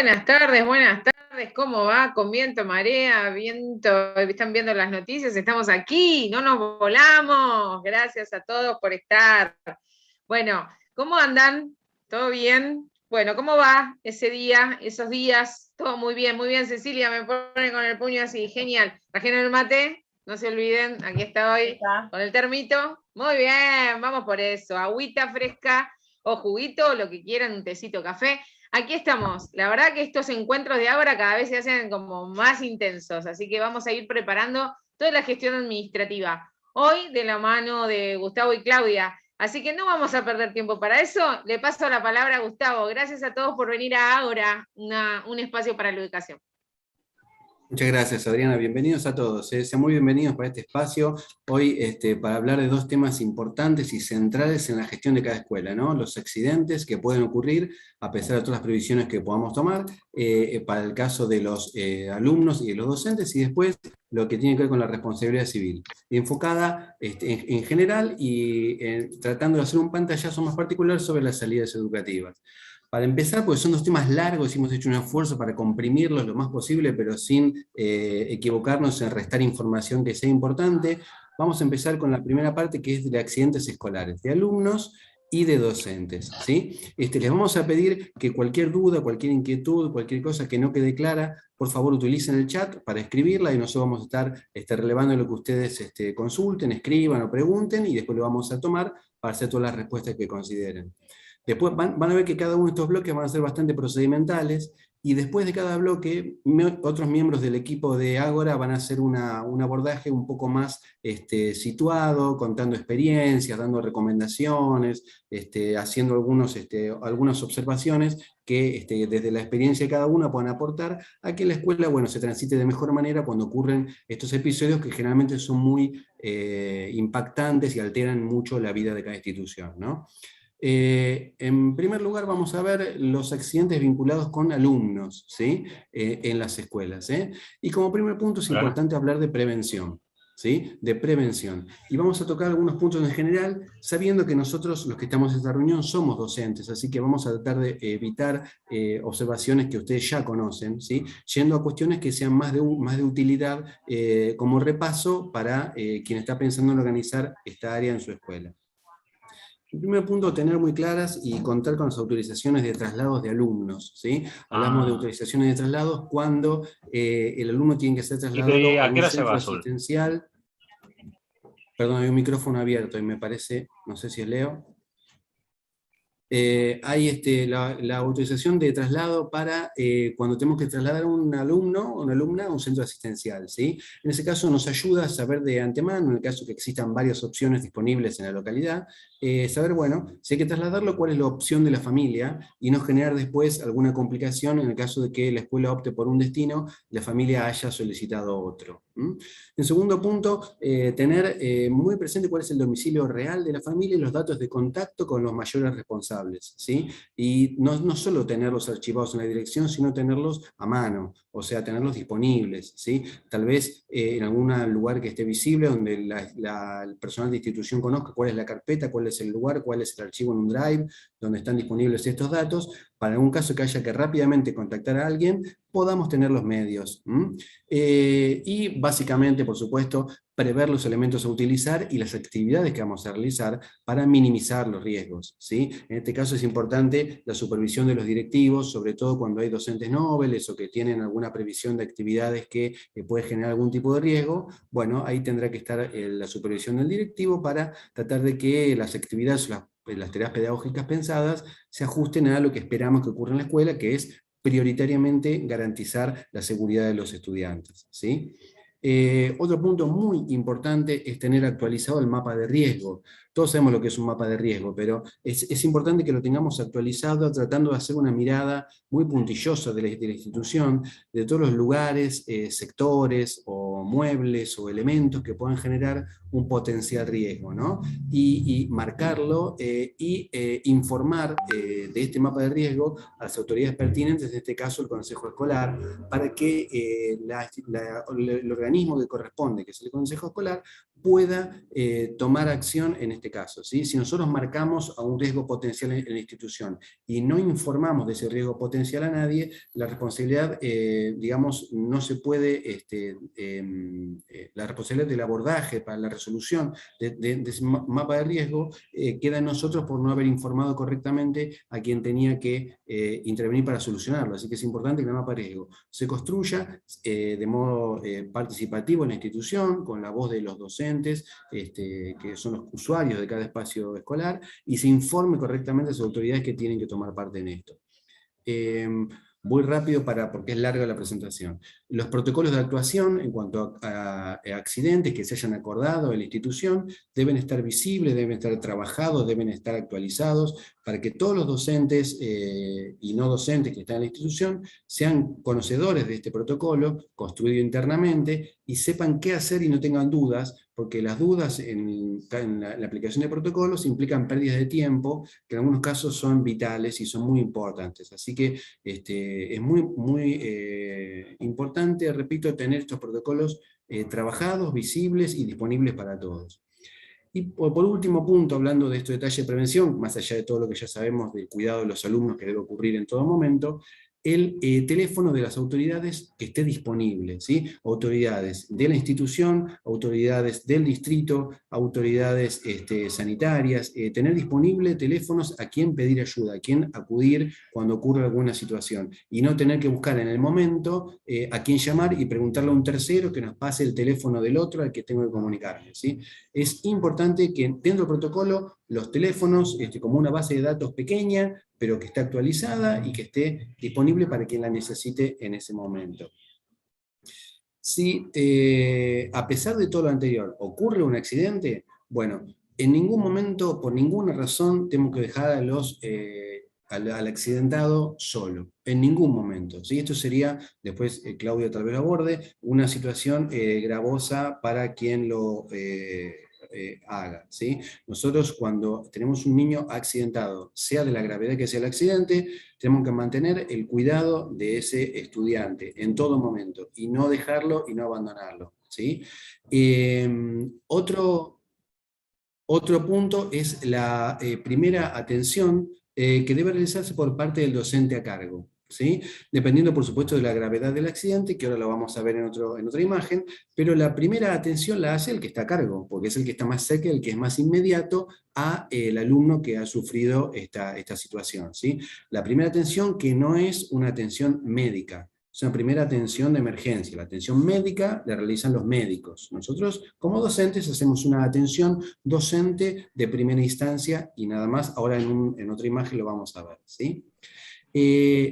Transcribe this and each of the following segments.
Buenas tardes, ¿cómo va? Con viento, marea, viento, están viendo las noticias, estamos aquí, no nos volamos, gracias a todos por estar. Bueno, ¿cómo andan? ¿Todo bien? Bueno, ¿cómo va ese día, esos días? Todo muy bien, Cecilia, me pone con el puño así, genial. Trajeron el mate, no se olviden, aquí estoy, con el termito. Muy bien, vamos por eso, agüita fresca o juguito, lo que quieran, un tecito, café. Aquí estamos. La verdad que estos encuentros de Ágora cada vez se hacen como más intensos, así que vamos a ir preparando toda la gestión administrativa. Hoy de la mano de Gustavo y Claudia. Así que no vamos a perder tiempo para eso. Le paso la palabra a Gustavo. Gracias a todos por venir a Ágora, un espacio para la educación. Muchas gracias, Adriana. Bienvenidos a todos. Sean muy bienvenidos para este espacio. Hoy, para hablar de dos temas importantes y centrales en la gestión de cada escuela, ¿no? Los accidentes que pueden ocurrir, a pesar de todas las previsiones que podamos tomar, para el caso de los alumnos y de los docentes, y después lo que tiene que ver con la responsabilidad civil, enfocada en general y tratando de hacer un pantallazo más particular sobre las salidas educativas. Para empezar, porque son dos temas largos y hemos hecho un esfuerzo para comprimirlos lo más posible, pero sin equivocarnos en restar información que sea importante, vamos a empezar con la primera parte, que es de accidentes escolares, de alumnos y de docentes, ¿sí? Les vamos a pedir que cualquier duda, cualquier inquietud, cualquier cosa que no quede clara, por favor utilicen el chat para escribirla y nosotros vamos a estar relevando lo que ustedes consulten, escriban o pregunten, y después lo vamos a tomar para hacer todas las respuestas que consideren. Después van a ver que cada uno de estos bloques van a ser bastante procedimentales, y después de cada bloque, otros miembros del equipo de Ágora van a hacer un abordaje un poco más situado, contando experiencias, dando recomendaciones, haciendo algunas observaciones que desde la experiencia de cada uno puedan aportar a que la escuela, bueno, se transite de mejor manera cuando ocurren estos episodios que generalmente son muy impactantes y alteran mucho la vida de cada institución, ¿no? En primer lugar vamos a ver los accidentes vinculados con alumnos, ¿sí? En las escuelas. Y como primer punto es importante hablar de prevención. ¿Sí? De prevención. Y vamos a tocar algunos puntos en general, sabiendo que nosotros, los que estamos en esta reunión, somos docentes, así que vamos a tratar de evitar observaciones que ustedes ya conocen, ¿sí? Yendo a cuestiones que sean más de utilidad como repaso para quien está pensando en organizar esta área en su escuela. El primer punto, tener muy claras y contar con las autorizaciones de traslados de alumnos, ¿sí? Hablamos de autorizaciones de traslados cuando el alumno tiene que ser trasladado a un centro asistencial. Perdón, hay un micrófono abierto y me parece, no sé si es Leo. Hay la autorización de traslado para cuando tenemos que trasladar a un alumno o una alumna a un centro asistencial, ¿sí? En ese caso nos ayuda a saber de antemano, en el caso que existan varias opciones disponibles en la localidad, saber, bueno, si hay que trasladarlo, cuál es la opción de la familia, y no generar después alguna complicación en el caso de que la escuela opte por un destino y la familia haya solicitado otro. En segundo punto, tener muy presente cuál es el domicilio real de la familia y los datos de contacto con los mayores responsables, ¿sí? Y no solo tenerlos archivados en la dirección, sino tenerlos a mano, o sea, tenerlos disponibles, ¿sí? Tal vez en algún lugar que esté visible, donde el personal de institución conozca cuál es la carpeta, cuál es el lugar, cuál es el archivo en un drive, donde están disponibles estos datos, para algún caso que haya que rápidamente contactar a alguien, podamos tener los medios. Y básicamente, por supuesto, prever los elementos a utilizar y las actividades que vamos a realizar para minimizar los riesgos, ¿sí? En este caso es importante la supervisión de los directivos, sobre todo cuando hay docentes nobles o que tienen alguna previsión de actividades que puede generar algún tipo de riesgo. Bueno, ahí tendrá que estar la supervisión del directivo para tratar de que las actividades, las tareas pedagógicas pensadas, se ajusten a lo que esperamos que ocurra en la escuela, que es prioritariamente garantizar la seguridad de los estudiantes, ¿sí? Otro punto muy importante es tener actualizado el mapa de riesgo. Todos sabemos lo que es un mapa de riesgo, pero es importante que lo tengamos actualizado, tratando de hacer una mirada muy puntillosa de la institución, de todos los lugares, sectores o muebles o elementos que puedan generar un potencial riesgo, ¿no? Y marcarlo y informar de este mapa de riesgo a las autoridades pertinentes, en este caso el Consejo Escolar, para que el organismo que corresponde, que es el Consejo Escolar, pueda tomar acción en este caso, ¿sí? Si nosotros marcamos a un riesgo potencial en la institución y no informamos de ese riesgo potencial a nadie, la responsabilidad, digamos, no se puede, la responsabilidad del abordaje para la resolución de ese mapa de riesgo queda en nosotros por no haber informado correctamente a quien tenía que intervenir para solucionarlo. Así que es importante que el mapa de riesgo se construya de modo participativo en la institución, con la voz de los docentes, que son los usuarios de cada espacio escolar, y se informe correctamente a las autoridades que tienen que tomar parte en esto. Voy rápido porque es larga la presentación. Los protocolos de actuación en cuanto a accidentes que se hayan acordado en la institución deben estar visibles, deben estar trabajados, deben estar actualizados, para que todos los docentes y no docentes que están en la institución sean conocedores de este protocolo, construido internamente, y sepan qué hacer y no tengan dudas, porque las dudas en la aplicación de protocolos implican pérdidas de tiempo, que en algunos casos son vitales y son muy importantes. Así que es muy importante, repito, tener estos protocolos trabajados, visibles y disponibles para todos. Y por último punto, hablando de estos detalles de prevención, más allá de todo lo que ya sabemos del cuidado de los alumnos que debe ocurrir en todo momento, el teléfono de las autoridades que esté disponible, ¿sí? Autoridades de la institución, autoridades del distrito, autoridades sanitarias, tener disponible teléfonos a quien pedir ayuda, a quien acudir cuando ocurre alguna situación, y no tener que buscar en el momento a quién llamar y preguntarle a un tercero que nos pase el teléfono del otro al que tengo que comunicarme, ¿sí? Es importante que dentro del protocolo los teléfonos, como una base de datos pequeña, pero que esté actualizada y que esté disponible para quien la necesite en ese momento. Si a pesar de todo lo anterior ocurre un accidente, bueno, en ningún momento, por ninguna razón, tenemos que dejar al accidentado solo, en ningún momento, ¿sí? Esto sería, después Claudio tal vez lo aborde, una situación gravosa para quien lo haga, ¿sí? Nosotros cuando tenemos un niño accidentado, sea de la gravedad que sea el accidente, tenemos que mantener el cuidado de ese estudiante en todo momento, y no dejarlo y no abandonarlo, ¿sí? Otro punto es la primera atención que debe realizarse por parte del docente a cargo, ¿sí? Dependiendo, por supuesto, de la gravedad del accidente, que ahora lo vamos a ver en otra imagen, pero la primera atención la hace el que está a cargo, porque es el que está más cerca, el que es más inmediato al alumno que ha sufrido esta situación, ¿sí? La primera atención, que no es una atención médica, es una primera atención de emergencia. La atención médica la realizan los médicos. Nosotros, como docentes, hacemos una atención docente de primera instancia y nada más. Ahora en otra imagen lo vamos a ver, ¿sí?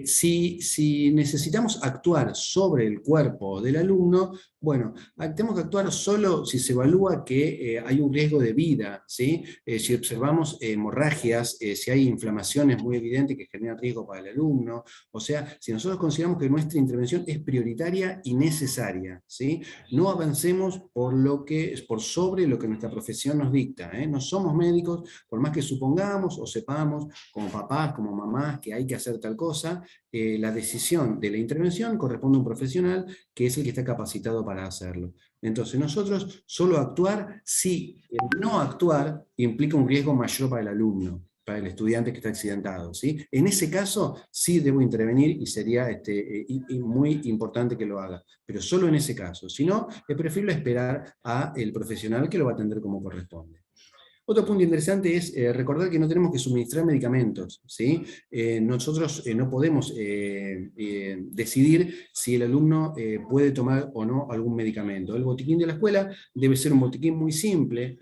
Si necesitamos actuar sobre el cuerpo del alumno, bueno, tenemos que actuar solo si se evalúa que hay un riesgo de vida, ¿sí? Si observamos hemorragias, si hay inflamaciones muy evidentes que generan riesgo para el alumno, o sea, si nosotros consideramos que nuestra intervención es prioritaria y necesaria, ¿sí? No avancemos por sobre lo que nuestra profesión nos dicta, ¿eh? No somos médicos, por más que supongamos o sepamos, como papás, como mamás, que hay que hacer tal cosa, la decisión de la intervención corresponde a un profesional que es el que está capacitado para hacerlo. Entonces nosotros solo actuar si el no actuar implica un riesgo mayor para el alumno, para el estudiante que está accidentado, ¿sí? En ese caso sí debo intervenir y sería muy importante que lo haga, pero solo en ese caso. Si no, es preferible esperar al profesional que lo va a atender como corresponde. Otro punto interesante es recordar que no tenemos que suministrar medicamentos, ¿sí? Nosotros no podemos decidir si el alumno puede tomar o no algún medicamento. El botiquín de la escuela debe ser un botiquín muy simple,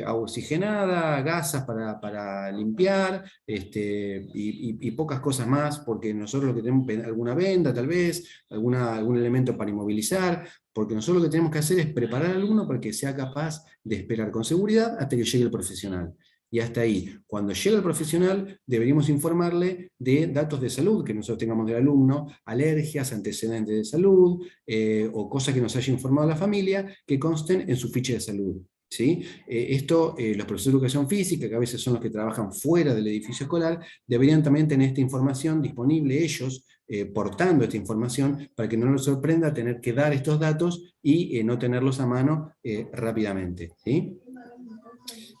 agua oxigenada, gasas para limpiar, y pocas cosas más, porque nosotros lo que tenemos, alguna venda tal vez, algún elemento para inmovilizar, porque nosotros lo que tenemos que hacer es preparar al alumno para que sea capaz de esperar con seguridad hasta que llegue el profesional. Y hasta ahí, cuando llega el profesional, deberíamos informarle de datos de salud que nosotros tengamos del alumno, alergias, antecedentes de salud, o cosas que nos haya informado la familia, que consten en su ficha de salud, ¿sí? Los profesores de educación física, que a veces son los que trabajan fuera del edificio escolar, deberían también tener esta información disponible ellos, portando esta información para que no nos sorprenda tener que dar estos datos y no tenerlos a mano rápidamente, ¿sí?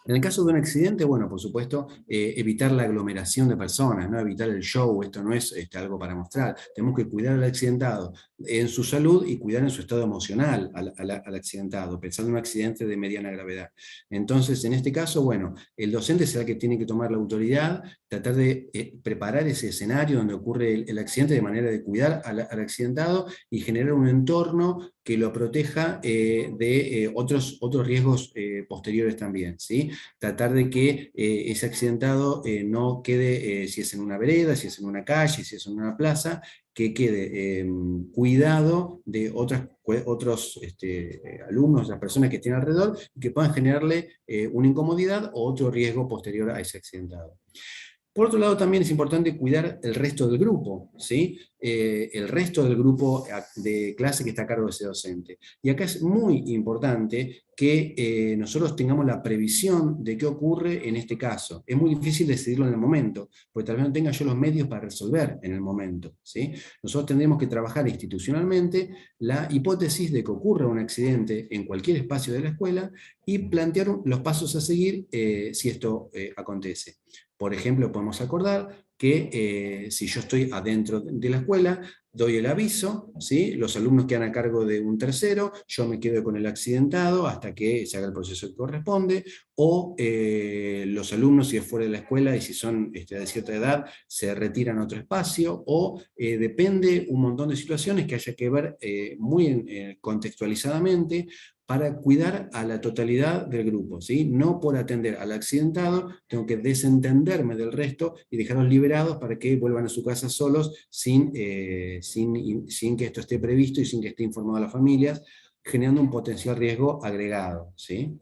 En el caso de un accidente, bueno, por supuesto, evitar la aglomeración de personas, ¿no? Evitar el show, esto no es algo para mostrar. Tenemos que cuidar al accidentado en su salud y cuidar en su estado emocional al accidentado, pensando en un accidente de mediana gravedad. Entonces, en este caso, bueno, el docente será el que tiene que tomar la autoridad, tratar de preparar ese escenario donde ocurre el accidente de manera de cuidar al accidentado y generar un entorno que lo proteja de otros riesgos posteriores también, ¿sí? Tratar de que ese accidentado no quede, si es en una vereda, si es en una calle, si es en una plaza, que quede cuidado de otros alumnos, las personas que estén alrededor, que puedan generarle una incomodidad o otro riesgo posterior a ese accidentado. Por otro lado, también es importante cuidar el resto del grupo, ¿sí? El resto del grupo de clase que está a cargo de ese docente. Y acá es muy importante que nosotros tengamos la previsión de qué ocurre en este caso. Es muy difícil decidirlo en el momento, porque tal vez no tenga yo los medios para resolver en el momento, ¿sí? Nosotros tendremos que trabajar institucionalmente la hipótesis de que ocurra un accidente en cualquier espacio de la escuela y plantear los pasos a seguir si esto acontece. Por ejemplo, podemos acordar que si yo estoy adentro de la escuela, doy el aviso, ¿sí? Los alumnos quedan a cargo de un tercero, yo me quedo con el accidentado hasta que se haga el proceso que corresponde, o los alumnos, si es fuera de la escuela y si son de cierta edad, se retiran a otro espacio, o depende un montón de situaciones que haya que ver muy contextualizadamente, para cuidar a la totalidad del grupo, ¿sí? No por atender al accidentado, tengo que desentenderme del resto y dejarlos liberados para que vuelvan a su casa solos sin que esto esté previsto y sin que esté informado a las familias, generando un potencial riesgo agregado, ¿sí?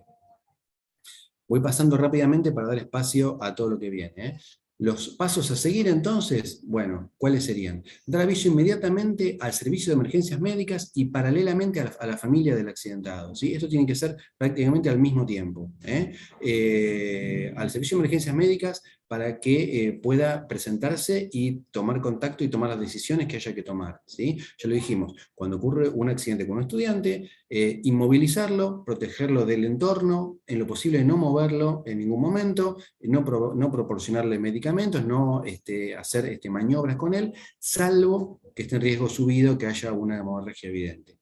Voy pasando rápidamente para dar espacio a todo lo que viene, ¿eh? Los pasos a seguir entonces, bueno, ¿cuáles serían? Dar aviso inmediatamente al servicio de emergencias médicas y paralelamente a la familia del accidentado, ¿sí? Esto tiene que ser prácticamente al mismo tiempo, al servicio de emergencias médicas para que pueda presentarse y tomar contacto y tomar las decisiones que haya que tomar, ¿sí? Ya lo dijimos, cuando ocurre un accidente con un estudiante, inmovilizarlo, protegerlo del entorno, en lo posible no moverlo en ningún momento, no proporcionarle medicamentos, no hacer maniobras con él, salvo que esté en riesgo subido, que haya una hemorragia evidente.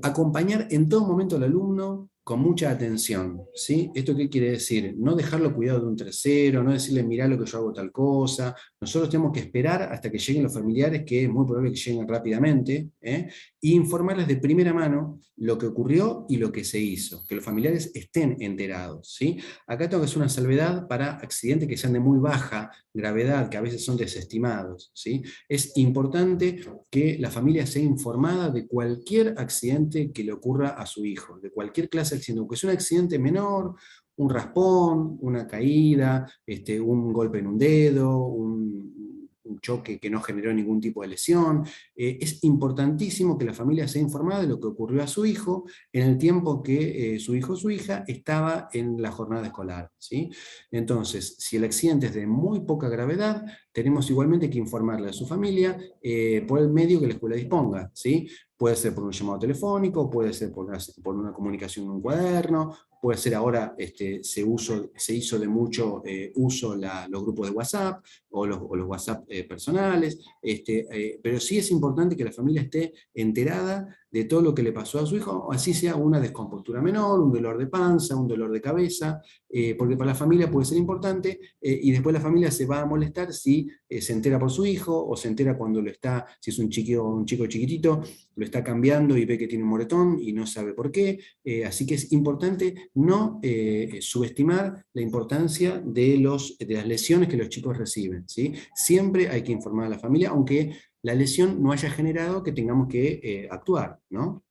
Acompañar en todo momento al alumno con mucha atención, ¿sí? ¿Esto qué quiere decir? No dejarlo cuidado de un tercero, no decirle, mirá lo que yo hago tal cosa. Nosotros tenemos que esperar hasta que lleguen los familiares, que es muy probable que lleguen rápidamente, e informarles de primera mano lo que ocurrió y lo que se hizo, que los familiares estén enterados, ¿sí? Acá tengo que hacer una salvedad para accidentes que sean de muy baja gravedad, que a veces son desestimados, ¿sí? Es importante que la familia sea informada de cualquier accidente que le ocurra a su hijo, de cualquier clase de accidente, aunque sea un accidente menor, un raspón, una caída, un golpe en un dedo, un choque que no generó ningún tipo de lesión. Es importantísimo que la familia sea informada de lo que ocurrió a su hijo en el tiempo que su hijo o su hija estaba en la jornada escolar, ¿sí? Entonces, si el accidente es de muy poca gravedad, tenemos igualmente que informarle a su familia por el medio que la escuela disponga, ¿sí? Puede ser por un llamado telefónico, puede ser por una comunicación en un cuaderno, puede ser ahora, se hizo de mucho uso los grupos de WhatsApp o los WhatsApp personales, pero sí es importante que la familia esté enterada de todo lo que le pasó a su hijo, así sea una descompostura menor, un dolor de panza, un dolor de cabeza, porque para la familia puede ser importante, y después la familia se va a molestar si se entera por su hijo, o se entera cuando si es un chico chiquitito, lo está cambiando y ve que tiene un moretón y no sabe por qué, así que es importante no subestimar la importancia de las lesiones que los chicos reciben, ¿sí? Siempre hay que informar a la familia, aunque la lesión no haya generado que tengamos que actuar, ¿no?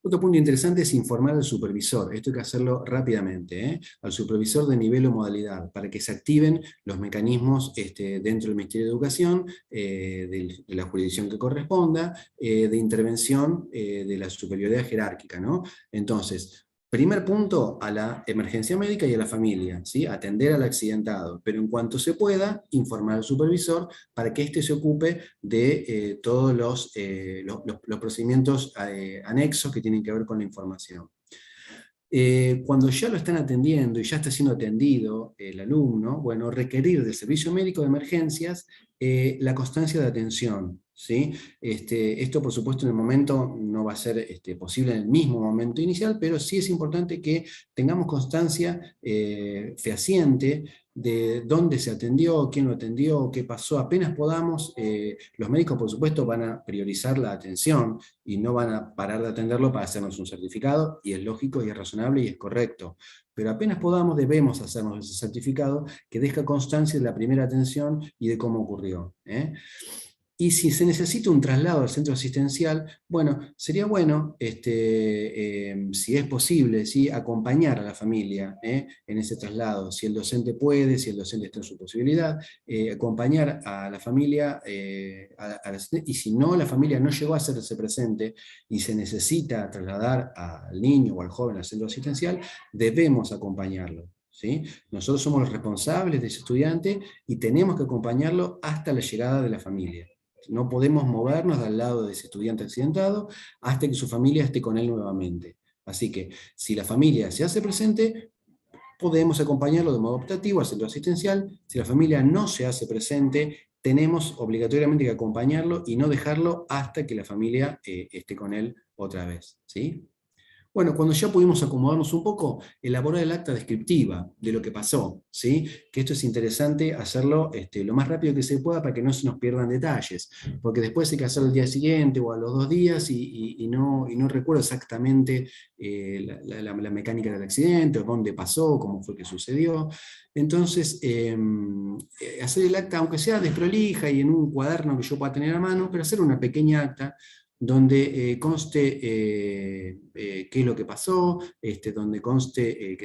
Otro punto interesante es informar al supervisor, esto hay que hacerlo rápidamente, al supervisor de nivel o modalidad, para que se activen los mecanismos dentro del Ministerio de Educación, de la jurisdicción que corresponda, de intervención de la superioridad jerárquica, ¿no? Entonces, Primer punto, a la emergencia médica y a la familia, ¿sí? Atender al accidentado, pero en cuanto se pueda, informar al supervisor para que éste se ocupe de todos los procedimientos anexos que tienen que ver con la información. Cuando ya lo están atendiendo y ya está siendo atendido el alumno, bueno, requerir del servicio médico de emergencias la constancia de atención, ¿sí? Esto, por supuesto, en el momento no va a ser posible en el mismo momento inicial, pero sí es importante que tengamos constancia fehaciente de dónde se atendió, quién lo atendió, qué pasó. Apenas podamos, los médicos, por supuesto, van a priorizar la atención y no van a parar de atenderlo para hacernos un certificado, y es lógico y es razonable y es correcto. Pero apenas podamos, debemos hacernos ese certificado que deja constancia de la primera atención y de cómo ocurrió. Y si se necesita un traslado al centro asistencial, bueno, sería bueno, si es posible, ¿sí? Acompañar a la familia en ese traslado, si el docente puede, si el docente está en su posibilidad, acompañar a la familia, y si no, la familia no llegó a hacerse presente y se necesita trasladar al niño o al joven al centro asistencial, debemos acompañarlo. ¿Sí? Nosotros somos los responsables de ese estudiante y tenemos que acompañarlo hasta la llegada de la familia. No podemos movernos del lado de ese estudiante accidentado hasta que su familia esté con él nuevamente. Así que, si la familia se hace presente, podemos acompañarlo de modo optativo al centro asistencial. Si la familia no se hace presente, tenemos obligatoriamente que acompañarlo y no dejarlo hasta que la familia esté con él otra vez. ¿Sí? Bueno, cuando ya pudimos acomodarnos un poco, elaborar el acta descriptiva de lo que pasó, ¿sí? Que esto es interesante hacerlo lo más rápido que se pueda para que no se nos pierdan detalles, porque después hay que hacerlo el día siguiente o a los 2 días y no recuerdo exactamente la mecánica del accidente, o dónde pasó, cómo fue que sucedió. Entonces, hacer el acta, aunque sea desprolija y en un cuaderno que yo pueda tener a mano, pero hacer una pequeña acta donde conste qué es lo que pasó, donde conste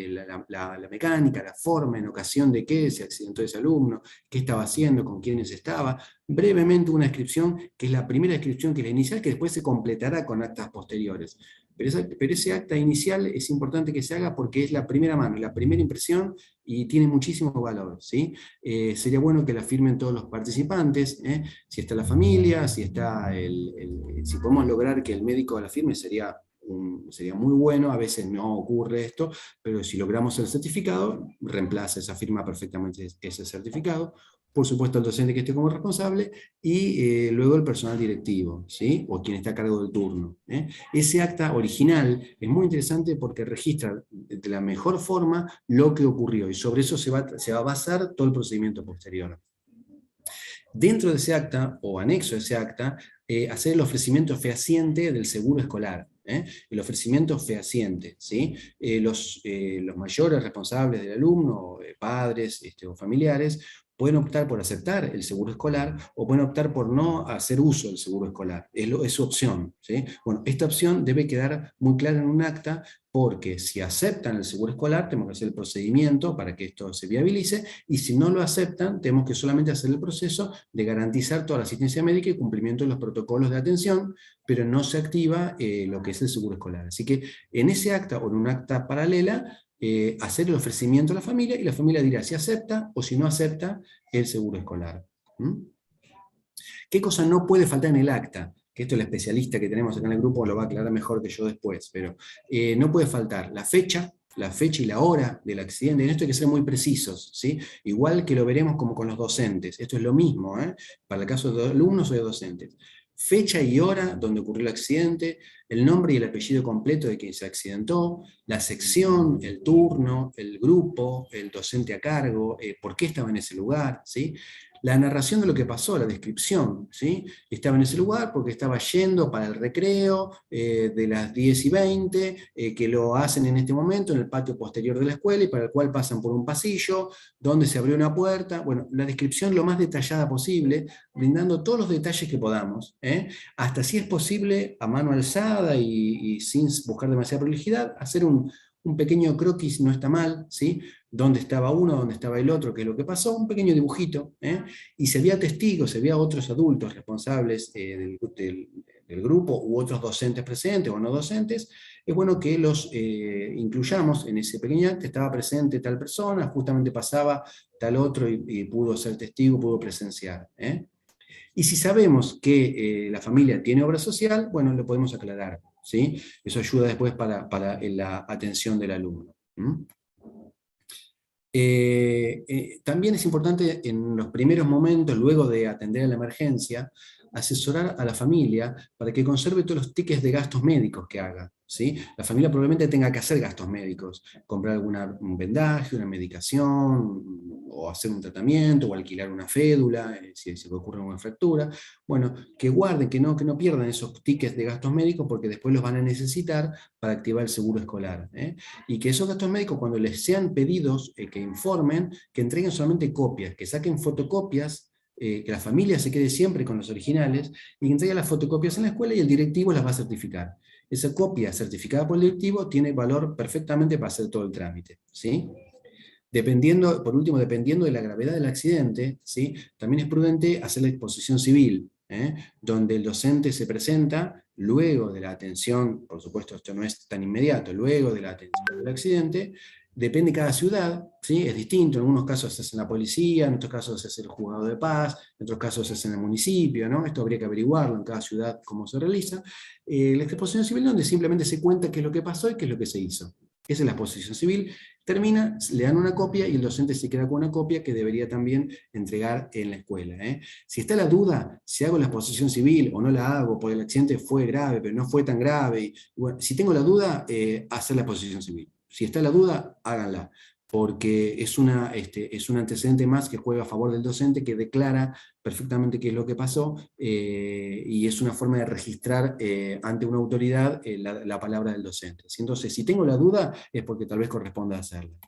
la mecánica, la forma, en ocasión de qué se accidentó ese alumno, qué estaba haciendo, con quiénes estaba, brevemente una descripción, que es la primera descripción, que es la inicial, que después se completará con actas posteriores. Pero ese acta inicial es importante que se haga porque es la primera mano, la primera impresión, y tiene muchísimo valor, ¿sí? Sería bueno que la firmen todos los participantes, si está la familia, si podemos lograr que el médico la firme, sería muy bueno. A veces no ocurre esto, pero si logramos el certificado, reemplaza esa firma perfectamente ese certificado. Por supuesto, el docente que esté como responsable, y luego el personal directivo, ¿sí? O quien está a cargo del turno. Ese acta original es muy interesante porque registra de la mejor forma lo que ocurrió, y sobre eso se va a basar todo el procedimiento posterior. Dentro de ese acta, o anexo a ese acta, hacer el ofrecimiento fehaciente del seguro escolar. El ofrecimiento fehaciente, ¿sí? Los mayores responsables del alumno, padres o familiares, pueden optar por aceptar el seguro escolar o pueden optar por no hacer uso del seguro escolar. Es su opción, ¿sí? Bueno, esta opción debe quedar muy clara en un acta, porque si aceptan el seguro escolar, tenemos que hacer el procedimiento para que esto se viabilice, y si no lo aceptan, tenemos que solamente hacer el proceso de garantizar toda la asistencia médica y cumplimiento de los protocolos de atención, pero no se activa lo que es el seguro escolar. Así que en ese acta o en un acta paralela, hacer el ofrecimiento a la familia, y la familia dirá si acepta o si no acepta el seguro escolar. ¿Qué cosa no puede faltar en el acta? Que esto el especialista que tenemos acá en el grupo lo va a aclarar mejor que yo después, pero no puede faltar la fecha y la hora del accidente. En esto hay que ser muy precisos, ¿sí? Igual que lo veremos como con los docentes. Esto es lo mismo, para el caso de alumnos o de docentes. Fecha y hora donde ocurrió el accidente, el nombre y el apellido completo de quien se accidentó, la sección, el turno, el grupo, el docente a cargo, por qué estaba en ese lugar, ¿sí? La narración de lo que pasó, la descripción, ¿sí? Estaba en ese lugar porque estaba yendo para el recreo de las 10:20, que lo hacen en este momento en el patio posterior de la escuela, y para el cual pasan por un pasillo donde se abrió una puerta. Bueno, la descripción lo más detallada posible, brindando todos los detalles que podamos, hasta, si es posible, a mano alzada y sin buscar demasiada prolijidad, hacer un pequeño croquis no está mal, ¿sí? Dónde estaba uno, dónde estaba el otro, qué es lo que pasó, un pequeño dibujito, y si había testigos, si había otros adultos responsables del del grupo u otros docentes presentes o no docentes, es bueno que los incluyamos en ese pequeño acta. Estaba presente tal persona, justamente pasaba tal otro y pudo ser testigo, pudo presenciar. Y si sabemos que la familia tiene obra social, bueno, lo podemos aclarar, ¿sí? Eso ayuda después para la atención del alumno. También es importante en los primeros momentos, luego de atender a la emergencia, asesorar a la familia para que conserve todos los tickets de gastos médicos que haga, ¿sí? La familia probablemente tenga que hacer gastos médicos, comprar un vendaje, una medicación, o hacer un tratamiento, o alquilar una fédula, si se le ocurre una fractura. Bueno, que guarden, que no pierdan esos tickets de gastos médicos, porque después los van a necesitar para activar el seguro escolar. Y que esos gastos médicos, cuando les sean pedidos, que informen, que entreguen solamente copias, que saquen fotocopias, que la familia se quede siempre con los originales, y que entreguen las fotocopias en la escuela y el directivo las va a certificar. Esa copia certificada por el directivo tiene valor perfectamente para hacer todo el trámite, ¿sí? Dependiendo, por último, dependiendo de la gravedad del accidente, ¿sí? También es prudente hacer la exposición civil, donde el docente se presenta luego de la atención, por supuesto esto no es tan inmediato, luego de la atención del accidente. Depende de cada ciudad, ¿sí? Es distinto, en algunos casos se hace en la policía, en otros casos se hace el juzgado de paz, en otros casos se hace en el municipio, ¿no? Esto habría que averiguarlo en cada ciudad cómo se realiza. La exposición civil, donde simplemente se cuenta qué es lo que pasó y qué es lo que se hizo. Esa es la exposición civil. Termina, le dan una copia y el docente se queda con una copia que debería también entregar en la escuela. Si está la duda, si hago la exposición civil o no la hago, porque el accidente fue grave, pero no fue tan grave, y bueno, si tengo la duda, hacer la exposición civil. Si está la duda, háganla, porque es un antecedente más que juega a favor del docente, que declara perfectamente qué es lo que pasó, y es una forma de registrar ante una autoridad la palabra del docente. Entonces, si tengo la duda, es porque tal vez corresponda hacerla.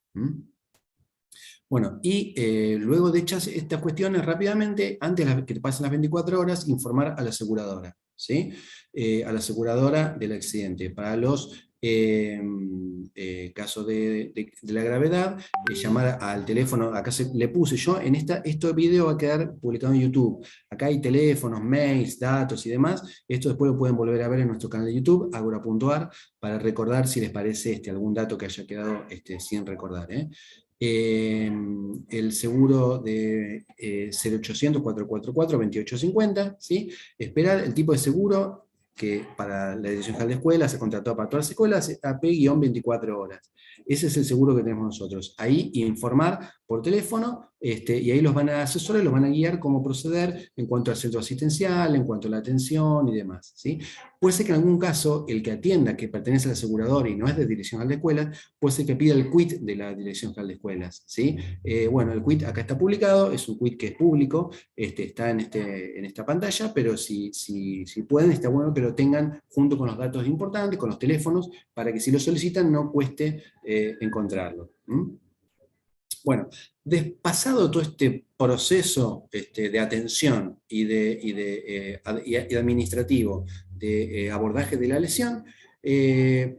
Bueno, y luego de hechas estas cuestiones rápidamente, antes de que pasen las 24 horas, informar a la aseguradora, ¿sí? A la aseguradora del accidente. Para los casos de la gravedad, llamar al teléfono. Acá le puse yo, este video va a quedar publicado en YouTube. Acá hay teléfonos, mails, datos y demás. Esto después lo pueden volver a ver en nuestro canal de YouTube, agora.ar, para recordar si les parece algún dato que haya quedado sin recordar. El seguro de 0800-444-2850, ¿sí? Esperar el tipo de seguro que para la Dirección General de Escuelas se contrató para todas las escuelas, AP-24 horas. Ese es el seguro que tenemos nosotros. Ahí informar por teléfono, y ahí los van a asesorar, los van a guiar cómo proceder en cuanto al centro asistencial, en cuanto a la atención y demás, ¿sí? Puede ser que en algún caso el que atienda, que pertenece al asegurador y no es de Dirección General de Escuelas, puede ser que pida el quit de la Dirección General de Escuelas, ¿sí? Bueno, el quit acá está publicado, es un quit que es público, está en esta pantalla, pero si pueden, está bueno que lo tengan junto con los datos importantes, con los teléfonos, para que si lo solicitan no cueste encontrarlo. Bueno, pasado todo este proceso de atención y administrativo de abordaje de la lesión,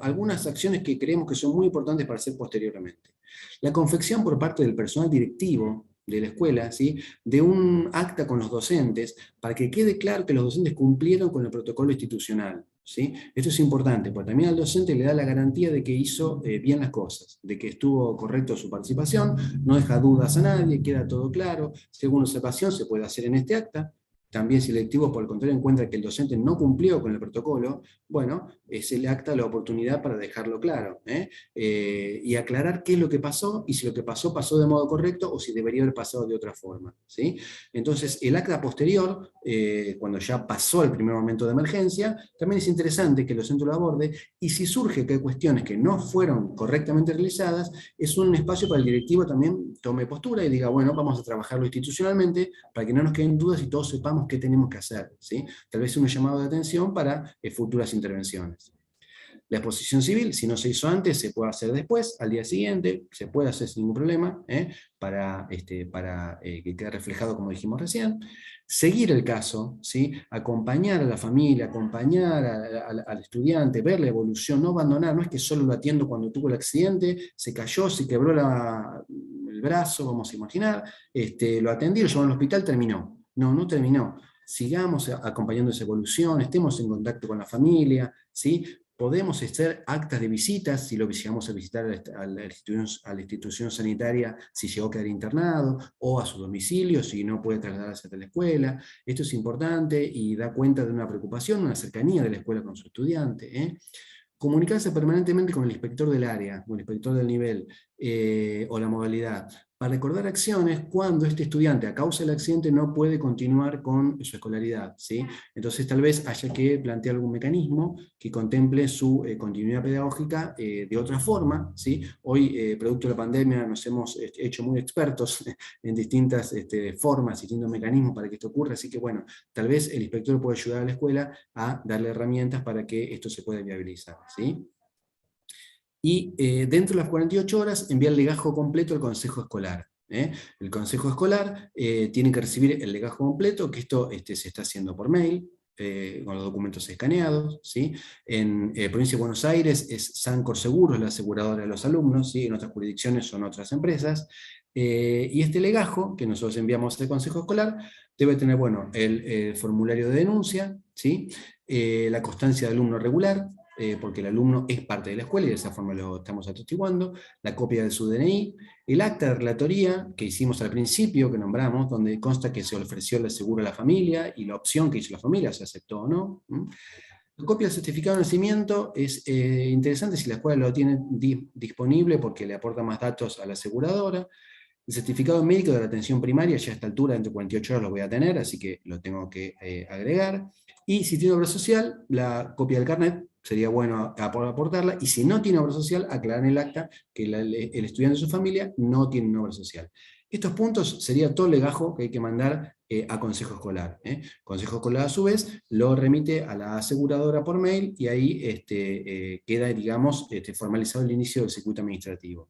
algunas acciones que creemos que son muy importantes para hacer posteriormente. La confección por parte del personal directivo de la escuela, ¿sí?, de un acta con los docentes, para que quede claro que los docentes cumplieron con el protocolo institucional, ¿sí? Esto es importante, porque también al docente le da la garantía de que hizo bien las cosas, de que estuvo correcto su participación, no deja dudas a nadie, queda todo claro. Si alguna observación se puede hacer en este acta. También si el directivo, por el contrario, encuentra que el docente no cumplió con el protocolo, bueno, es el acta la oportunidad para dejarlo claro, y aclarar qué es lo que pasó, y si lo que pasó de modo correcto, o si debería haber pasado de otra forma, ¿sí? Entonces, el acta posterior, cuando ya pasó el primer momento de emergencia, también es interesante que el docente lo aborde, y si surge que hay cuestiones que no fueron correctamente realizadas, es un espacio para el directivo también tome postura y diga, bueno, vamos a trabajarlo institucionalmente, para que no nos queden dudas y todos sepamos qué tenemos que hacer, ¿sí? Tal vez un llamado de atención para futuras intervenciones. La exposición civil, si no se hizo antes, se puede hacer después, al día siguiente, se puede hacer sin ningún problema, para que quede reflejado como dijimos recién. Seguir el caso, ¿sí? Acompañar a la familia, acompañar al estudiante, ver la evolución, no abandonar, no es que solo lo atiendo cuando tuvo el accidente, se cayó, se quebró el brazo, vamos a imaginar, lo atendí, lo llevó al hospital, terminó. No terminó. sigamos acompañando esa evolución, estemos en contacto con la familia, ¿sí? Podemos hacer actas de visitas si lo llegamos a visitar a la institución sanitaria, si llegó a quedar internado, o a su domicilio, si no puede trasladarse hasta la escuela. Esto es importante y da cuenta de una preocupación, una cercanía de la escuela con su estudiante, ¿eh? Comunicarse permanentemente con el inspector del área, con el inspector del nivel o la modalidad, para recordar acciones cuando este estudiante, a causa del accidente, no puede continuar con su escolaridad, ¿sí? Entonces tal vez haya que plantear algún mecanismo que contemple su continuidad pedagógica de otra forma, ¿sí? Hoy, producto de la pandemia, nos hemos hecho muy expertos en distintas formas, distintos mecanismos para que esto ocurra, así que bueno, tal vez el inspector puede ayudar a la escuela a darle herramientas para que esto se pueda viabilizar, ¿sí? Y dentro de las 48 horas enviar el legajo completo al consejo escolar. El consejo escolar tiene que recibir el legajo completo, que esto se está haciendo por mail, con los documentos escaneados, ¿sí? En Provincia de Buenos Aires es Sancor Seguros, la aseguradora de los alumnos, ¿sí? En otras jurisdicciones son otras empresas. Y este legajo que nosotros enviamos al consejo escolar debe tener, bueno, el formulario de denuncia, ¿sí? La constancia de alumno regular, porque el alumno es parte de la escuela y de esa forma lo estamos atestiguando, la copia de su DNI, el acta de relatoría que hicimos al principio, que nombramos, donde consta que se ofreció el seguro a la familia y la opción que hizo la familia, se aceptó o no. La copia del certificado de nacimiento es interesante si la escuela lo tiene disponible porque le aporta más datos a la aseguradora. El certificado médico de la atención primaria, ya a esta altura, dentro de 48 horas lo voy a tener, así que lo tengo que agregar. Y si tiene obra social, la copia del carnet, sería bueno aportarla, y si no tiene obra social, aclarar en el acta que el estudiante de su familia no tiene una obra social. Estos puntos sería todo el legajo que hay que mandar a Consejo Escolar. Consejo Escolar, a su vez, lo remite a la aseguradora por mail, y ahí queda, digamos, formalizado el inicio del circuito administrativo.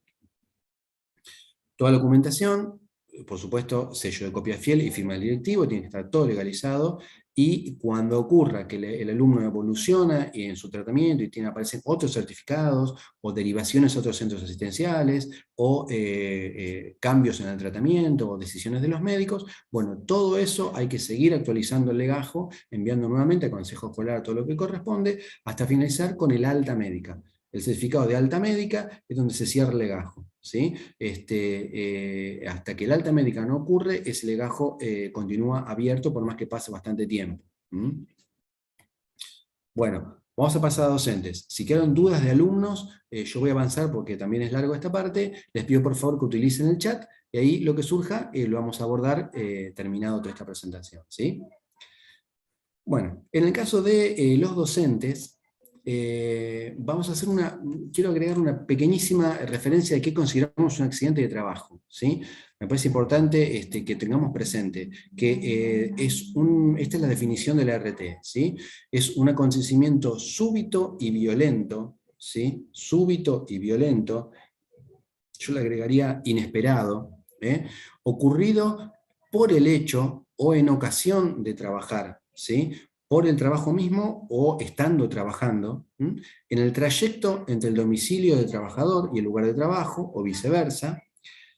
Toda la documentación, por supuesto, sello de copia fiel y firma del directivo, tiene que estar todo legalizado, y cuando ocurra que el alumno evoluciona en su tratamiento y aparecen otros certificados o derivaciones a otros centros asistenciales o cambios en el tratamiento o decisiones de los médicos, bueno, todo eso hay que seguir actualizando el legajo, enviando nuevamente al Consejo Escolar todo lo que corresponde, hasta finalizar con el alta médica. El certificado de alta médica es donde se cierra el legajo, ¿sí? Hasta que el alta médica no ocurre, ese legajo continúa abierto por más que pase bastante tiempo. Bueno, vamos a pasar a docentes. Si quedan dudas de alumnos, yo voy a avanzar porque también es largo esta parte. Les pido por favor que utilicen el chat, y ahí lo que surja lo vamos a abordar terminado toda esta presentación, ¿sí? Bueno, en el caso de los docentes, vamos a hacer quiero agregar una pequeñísima referencia de qué consideramos un accidente de trabajo, ¿sí? Me parece importante que tengamos presente que esta es la definición de la RT, ¿sí? Es un acontecimiento súbito y violento, ¿sí? Súbito y violento, yo le agregaría inesperado, ocurrido por el hecho o en ocasión de trabajar, ¿sí? Por el trabajo mismo o estando trabajando, en el trayecto entre el domicilio del trabajador y el lugar de trabajo, o viceversa,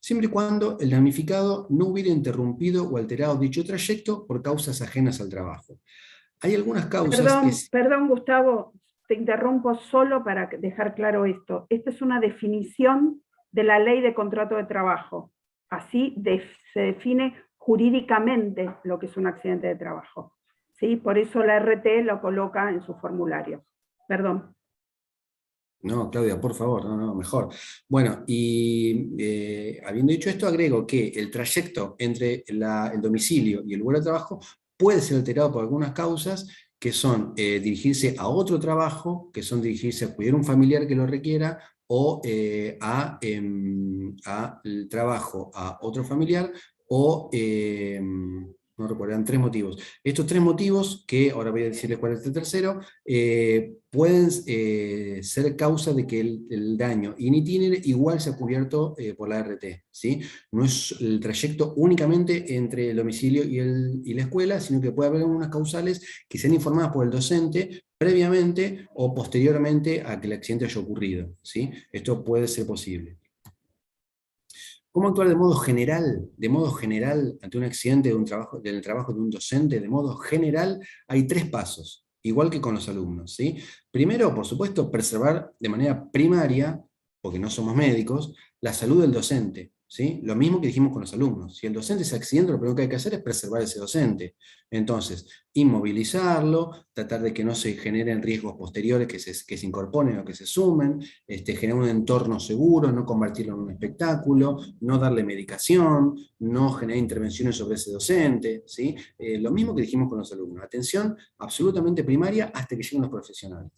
siempre y cuando el damnificado no hubiera interrumpido o alterado dicho trayecto por causas ajenas al trabajo. Hay algunas causas que... Perdón, Gustavo, te interrumpo solo para dejar claro esto. Esta es una definición de la Ley de Contrato de Trabajo. Así se define jurídicamente lo que es un accidente de trabajo, ¿sí? Por eso la RT lo coloca en su formulario. Perdón. No, Claudia, por favor, no, mejor. Bueno, y habiendo dicho esto, agrego que el trayecto entre el domicilio y el lugar de trabajo puede ser alterado por algunas causas, que son dirigirse a otro trabajo, que son dirigirse a cuidar a un familiar que lo requiera, o el trabajo a otro familiar, o no recuerdo, eran 3 motivos. Estos 3 motivos, que ahora voy a decirles cuál es el tercero, pueden ser causa de que el daño in itinere igual sea cubierto por la RT, ¿sí? No es el trayecto únicamente entre el domicilio y la escuela, sino que puede haber algunas causales que sean informadas por el docente previamente o posteriormente a que el accidente haya ocurrido, ¿sí? Esto puede ser posible. ¿Cómo actuar de modo general? De modo general, ante un accidente del trabajo de un docente, de modo general, hay 3 pasos, igual que con los alumnos, ¿sí? Primero, por supuesto, preservar de manera primaria, porque no somos médicos, la salud del docente, ¿sí? Lo mismo que dijimos con los alumnos. Si el docente se accidenta, lo primero que hay que hacer es preservar a ese docente. Entonces, inmovilizarlo, tratar de que no se generen riesgos posteriores que se incorporen o que se sumen, generar un entorno seguro, no convertirlo en un espectáculo, no darle medicación, no generar intervenciones sobre ese docente, ¿sí? Lo mismo que dijimos con los alumnos, atención absolutamente primaria hasta que lleguen los profesionales.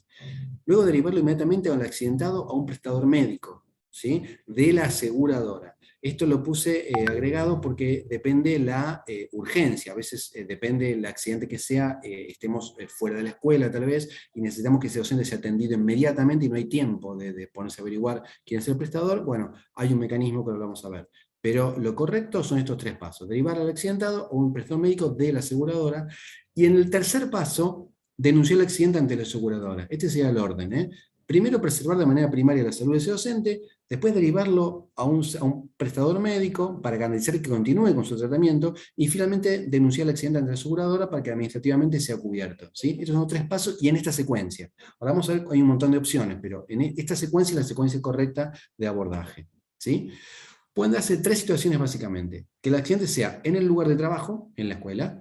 Luego derivarlo inmediatamente al accidentado a un prestador médico, ¿sí? De la aseguradora. Esto lo puse agregado porque depende la urgencia, a veces depende el accidente que sea, estemos fuera de la escuela tal vez, y necesitamos que ese docente sea atendido inmediatamente y no hay tiempo de ponerse a averiguar quién es el prestador. Bueno, hay un mecanismo que lo vamos a ver. Pero lo correcto son estos 3 pasos: derivar al accidentado o un prestador médico de la aseguradora, y en el tercer paso, denunciar el accidente ante la aseguradora. Este sería el orden, ¿eh? Primero, preservar de manera primaria la salud de ese docente, después derivarlo a un prestador médico para garantizar que continúe con su tratamiento, y finalmente denunciar el accidente ante la aseguradora para que administrativamente sea cubierto, ¿sí? Estos son los 3 pasos y en esta secuencia. Ahora vamos a ver, hay un montón de opciones, pero en esta secuencia es la secuencia correcta de abordaje, ¿sí? Pueden darse 3 situaciones básicamente: que el accidente sea en el lugar de trabajo, en la escuela,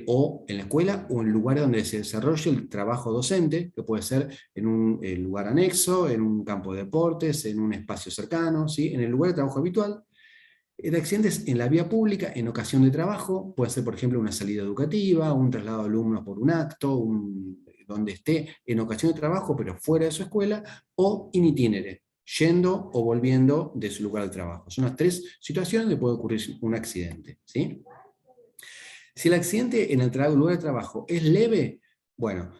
o en la escuela, o en lugares donde se desarrolle el trabajo docente, que puede ser en un lugar anexo, en un campo de deportes, en un espacio cercano, ¿sí? En el lugar de trabajo habitual. De accidentes en la vía pública, en ocasión de trabajo, puede ser por ejemplo una salida educativa, un traslado de alumnos por un acto, donde esté en ocasión de trabajo pero fuera de su escuela, o in itinere, yendo o volviendo de su lugar de trabajo. Son las 3 situaciones donde puede ocurrir un accidente, ¿sí? Si el accidente en el lugar de trabajo es leve, bueno,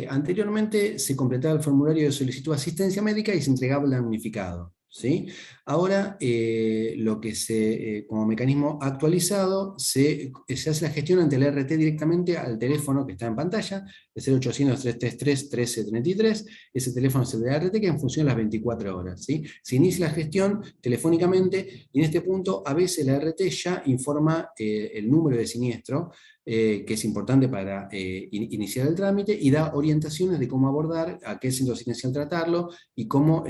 anteriormente se completaba el formulario de solicitud de asistencia médica y se entregaba el damnificado, ¿sí? Ahora, lo que como mecanismo actualizado, se hace la gestión ante el RT directamente al teléfono que está en pantalla, el 0800-333-1333, ese teléfono es el de RT, que en función las 24 horas, ¿sí? Se inicia la gestión telefónicamente, y en este punto a veces la RT ya informa el número de siniestro, que es importante para iniciar el trámite, y da orientaciones de cómo abordar, a qué centro asistencial tratarlo, y cómo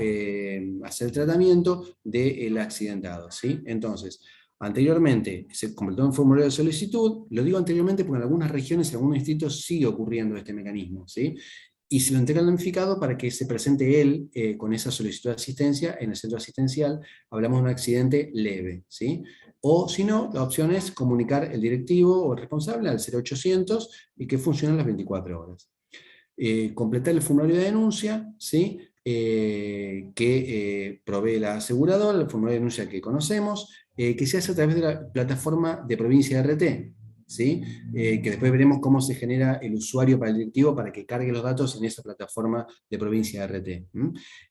hacer el tratamiento del accidentado, ¿sí? Entonces, anteriormente se completó un formulario de solicitud, lo digo anteriormente porque en algunas regiones, en algunos distritos sigue ocurriendo este mecanismo, ¿sí? Y se lo entrega al damnificado para que se presente él con esa solicitud de asistencia en el centro asistencial. Hablamos de un accidente leve, ¿sí? O si no, la opción es comunicar el directivo o el responsable al 0800 y que funcione las 24 horas. Completar el formulario de denuncia, ¿sí? Que provee la aseguradora, el formulario de denuncia que conocemos, que se hace a través de la plataforma de provincia RT, ¿sí? Que después veremos cómo se genera el usuario para el directivo para que cargue los datos en esa plataforma de provincia RT.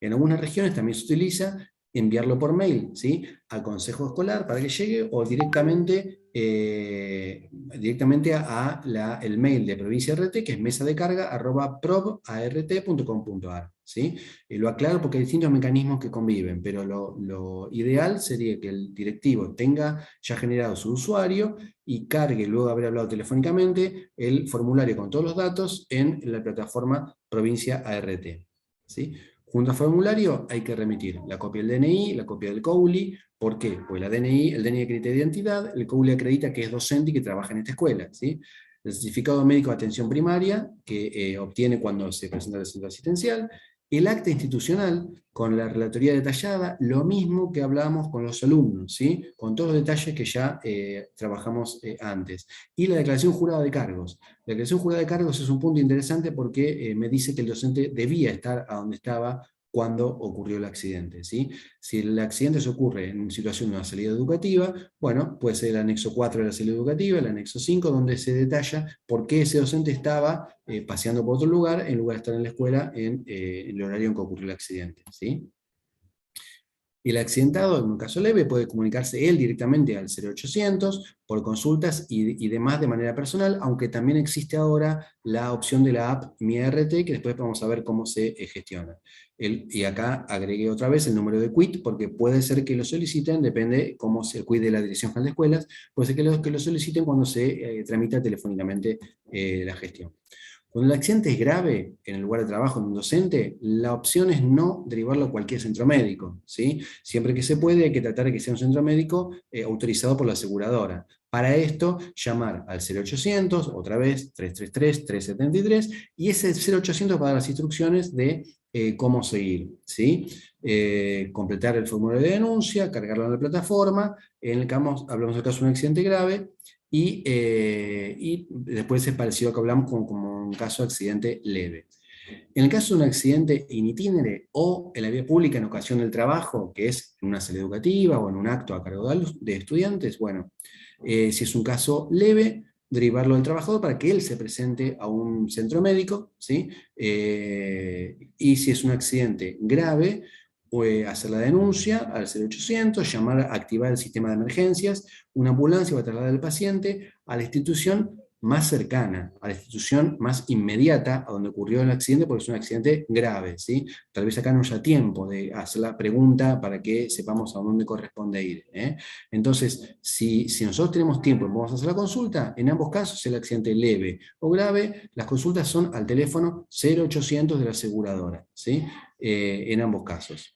En algunas regiones también se utiliza enviarlo por mail, ¿sí? Al consejo escolar para que llegue, o directamente el mail de provincia RT, que es mesadecarga@prob.art.com.ar, ¿sí? Lo aclaro porque hay distintos mecanismos que conviven, pero lo ideal sería que el directivo tenga ya generado su usuario y cargue, luego de haber hablado telefónicamente, el formulario con todos los datos en la plataforma provincia ART, ¿sí? Junto al formulario hay que remitir la copia del DNI, la copia del COULI. ¿Por qué? Pues el DNI acredita identidad, el COULI acredita que es docente y que trabaja en esta escuela, ¿sí? El certificado médico de atención primaria, que obtiene cuando se presenta el centro asistencial, el acta institucional con la relatoría detallada, lo mismo que hablábamos con los alumnos, ¿sí? Con todos los detalles que ya trabajamos antes. Y la declaración jurada de cargos. La declaración jurada de cargos es un punto interesante porque me dice que el docente debía estar a donde estaba cuando ocurrió el accidente, ¿sí? Si el accidente se ocurre en situación de una salida educativa, bueno, puede ser el anexo 4 de la salida educativa, el anexo 5, donde se detalla por qué ese docente estaba paseando por otro lugar, en lugar de estar en la escuela en el horario en que ocurrió el accidente, ¿sí? El accidentado, en un caso leve, puede comunicarse él directamente al 0800 por consultas y demás de manera personal, aunque también existe ahora la opción de la app Mi ART, que después vamos a ver cómo se gestiona. Y acá agregué otra vez el número de quit, porque puede ser que lo soliciten, depende cómo se cuide la Dirección General de Escuelas, puede ser que lo soliciten cuando se tramita telefónicamente la gestión. Cuando el accidente es grave en el lugar de trabajo de un docente, la opción es no derivarlo a cualquier centro médico, ¿sí? Siempre que se puede hay que tratar de que sea un centro médico autorizado por la aseguradora. Para esto, llamar al 0800, otra vez 333-373, y ese 0800 va a dar las instrucciones de cómo seguir, ¿sí? Completar el formulario de denuncia, cargarlo en la plataforma, hablamos del caso de un accidente grave, y después es parecido a que hablamos como un caso de accidente leve. En el caso de un accidente in itinere o en la vía pública en ocasión del trabajo, que es en una sala educativa o en un acto a cargo de estudiantes, bueno, si es un caso leve, derivarlo del trabajador para que él se presente a un centro médico, ¿sí? Y si es un accidente grave, hacer la denuncia al 0800, activar el sistema de emergencias, una ambulancia va a trasladar al paciente a la institución más cercana, a la institución más inmediata a donde ocurrió el accidente, porque es un accidente grave, ¿sí? Tal vez acá no haya tiempo de hacer la pregunta para que sepamos a dónde corresponde ir, ¿eh? Entonces, si nosotros tenemos tiempo y vamos a hacer la consulta, en ambos casos el accidente leve o grave, las consultas son al teléfono 0800 de la aseguradora, ¿sí? En ambos casos.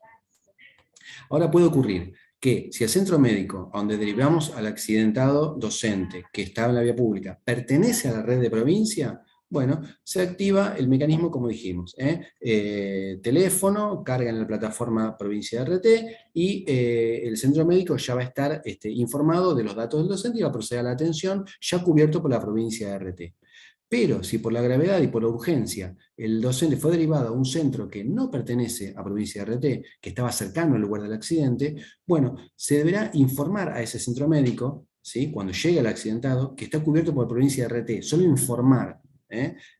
Ahora puede ocurrir que si el centro médico, a donde derivamos al accidentado docente que está en la vía pública, pertenece a la red de provincia, bueno, se activa el mecanismo como dijimos, teléfono, carga en la plataforma Provincia RT y el centro médico ya va a estar informado de los datos del docente y va a proceder a la atención ya cubierto por la Provincia RT. Pero si por la gravedad y por la urgencia el docente fue derivado a un centro que no pertenece a Provincia de RT, que estaba cercano al lugar del accidente, bueno, se deberá informar a ese centro médico, ¿sí? Cuando llegue el accidentado, que está cubierto por Provincia de RT, solo informar.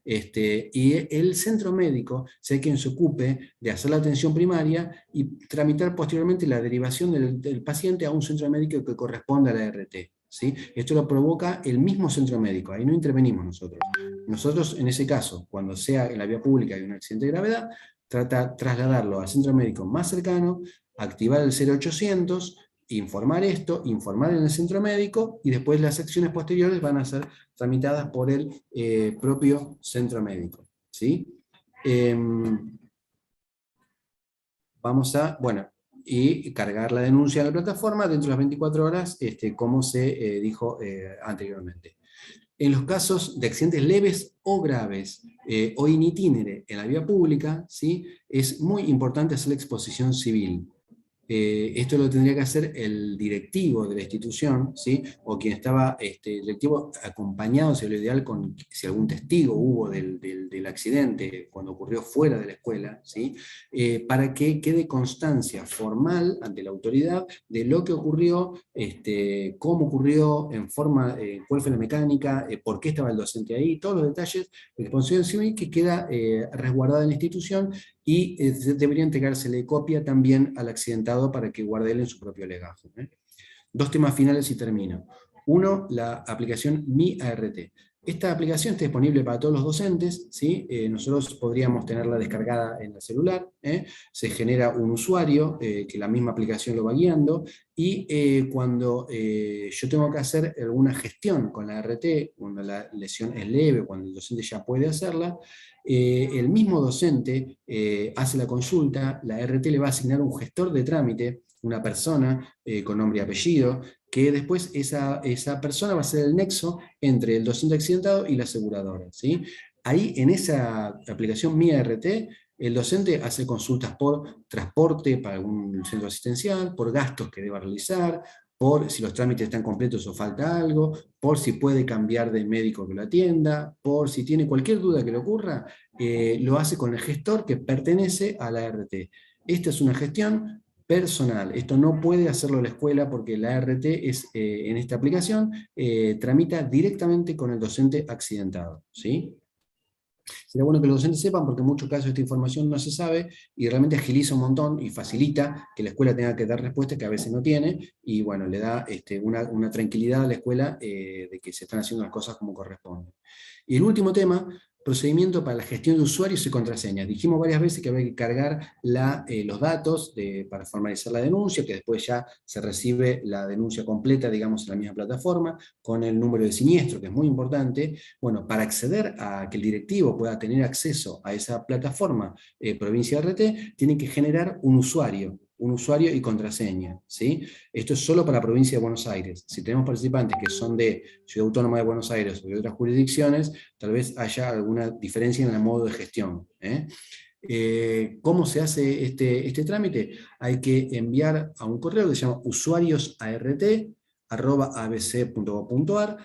Y el centro médico sea quien se ocupe de hacer la atención primaria y tramitar posteriormente la derivación del paciente a un centro médico que corresponda a la RT. ¿Sí? Esto lo provoca el mismo centro médico, ahí no intervenimos nosotros. Nosotros, en ese caso, cuando sea en la vía pública y un accidente de gravedad, trata de trasladarlo al centro médico más cercano, activar el 0800, informar informar en el centro médico, y después las acciones posteriores van a ser tramitadas por el propio centro médico. ¿Sí? Vamos a, bueno, y cargar la denuncia en la plataforma dentro de las 24 horas, como se dijo anteriormente. En los casos de accidentes leves o graves o in itinere en la vía pública, ¿sí? Es muy importante hacer la exposición civil. Esto lo tendría que hacer el directivo de la institución, ¿sí? O quien estaba, el directivo acompañado, si lo ideal, si algún testigo hubo del accidente cuando ocurrió fuera de la escuela, ¿sí? Para que quede constancia formal ante la autoridad de lo que ocurrió, cómo ocurrió, cuál fue la mecánica, por qué estaba el docente ahí, todos los detalles de exposición civil que queda resguardada en la institución, y debería entregársele copia también al accidentado para que guarde él en su propio legajo. Dos temas finales y termino. Uno, la aplicación Mi ART. Esta aplicación está disponible para todos los docentes, ¿sí? Nosotros podríamos tenerla descargada en el celular, se genera un usuario que la misma aplicación lo va guiando, y cuando yo tengo que hacer alguna gestión con la ART, cuando la lesión es leve, cuando el docente ya puede hacerla, el mismo docente hace la consulta, la ART le va a asignar un gestor de trámite, una persona con nombre y apellido, que después esa persona va a ser el nexo entre el docente accidentado y la aseguradora, ¿sí? Ahí en esa aplicación Mi ART, el docente hace consultas por transporte para algún centro asistencial, por gastos que deba realizar, por si los trámites están completos o falta algo, por si puede cambiar de médico que lo atienda, por si tiene cualquier duda que le ocurra, lo hace con el gestor que pertenece a la ART. Esta es una gestión personal. Esto no puede hacerlo la escuela porque la ART en esta aplicación tramita directamente con el docente accidentado, ¿sí? Sería bueno que los docentes sepan, porque en muchos casos esta información no se sabe y realmente agiliza un montón y facilita que la escuela tenga que dar respuestas que a veces no tiene, y bueno, le da una tranquilidad a la escuela de que se están haciendo las cosas como corresponde. Y el último tema, procedimiento para la gestión de usuarios y contraseñas. Dijimos varias veces que había que cargar los datos para formalizar la denuncia, que después ya se recibe la denuncia completa, digamos, en la misma plataforma, con el número de siniestro, que es muy importante. Bueno, para acceder a que el directivo pueda tener acceso a esa plataforma Provincia RT, tienen que generar un usuario y contraseña, ¿sí? Esto es solo para la provincia de Buenos Aires. Si tenemos participantes que son de Ciudad Autónoma de Buenos Aires o de otras jurisdicciones, tal vez haya alguna diferencia en el modo de gestión. ¿Cómo se hace este trámite? Hay que enviar a un correo que se llama usuariosart@abc.gov.ar,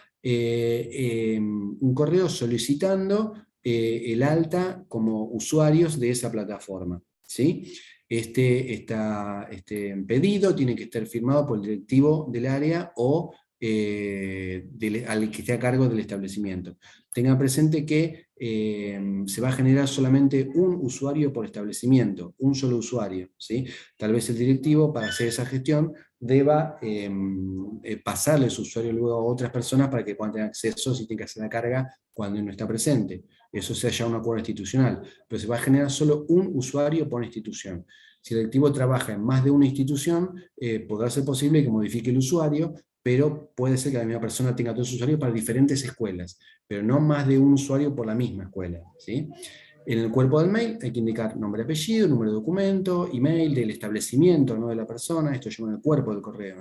un correo solicitando el alta como usuarios de esa plataforma, ¿sí? Este pedido tiene que estar firmado por el directivo del área o al que esté a cargo del establecimiento. Tengan presente que se va a generar solamente un usuario por establecimiento, un solo usuario, ¿sí? Tal vez el directivo, para hacer esa gestión, deba pasarle su usuario luego a otras personas para que puedan tener acceso si tiene que hacer la carga cuando no está presente. Eso sea ya un acuerdo institucional, pero se va a generar solo un usuario por institución. Si el directivo trabaja en más de una institución, podrá ser posible que modifique el usuario, pero puede ser que la misma persona tenga todos sus usuarios para diferentes escuelas, pero no más de un usuario por la misma escuela, ¿sí? En el cuerpo del mail hay que indicar nombre, apellido, número de documento, email del establecimiento, no de la persona, esto llama el cuerpo del correo,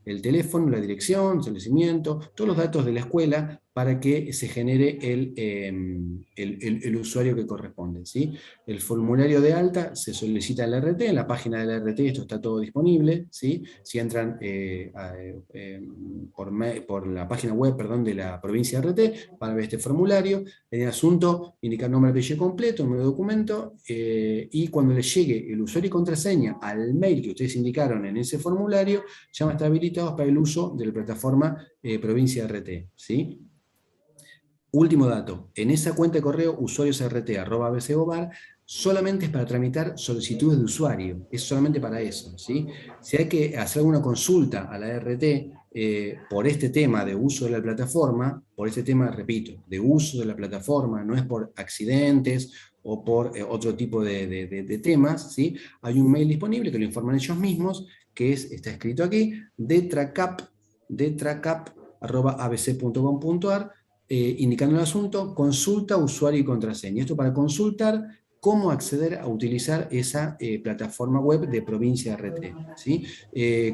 el teléfono, la dirección, el establecimiento, todos los datos de la escuela para que se genere el usuario que corresponde, ¿sí? El formulario de alta se solicita en la RT, en la página de la RT esto está todo disponible, ¿sí? Si entran por la página web, de la provincia de RT, van a ver este formulario. En el asunto, indicar nombre, apellido completo, número de documento, y cuando les llegue el usuario y contraseña al mail que ustedes indicaron en ese formulario, ya van a estar habilitados para el uso de la plataforma Provincia RT, ¿sí? Último dato, en esa cuenta de correo usuariosrt@abc.gov.ar solamente es para tramitar solicitudes de usuario, es solamente para eso, ¿sí? Si hay que hacer alguna consulta a la RT por este tema de uso de la plataforma, por este tema, repito, de uso de la plataforma, no es por accidentes o por otro tipo de temas, ¿sí? Hay un mail disponible que lo informan ellos mismos, que está escrito aquí, detracap@abc.gov.ar, indicando el asunto, consulta, usuario y contraseña. Esto para consultar cómo acceder a utilizar esa plataforma web de Provincia RT, ¿sí?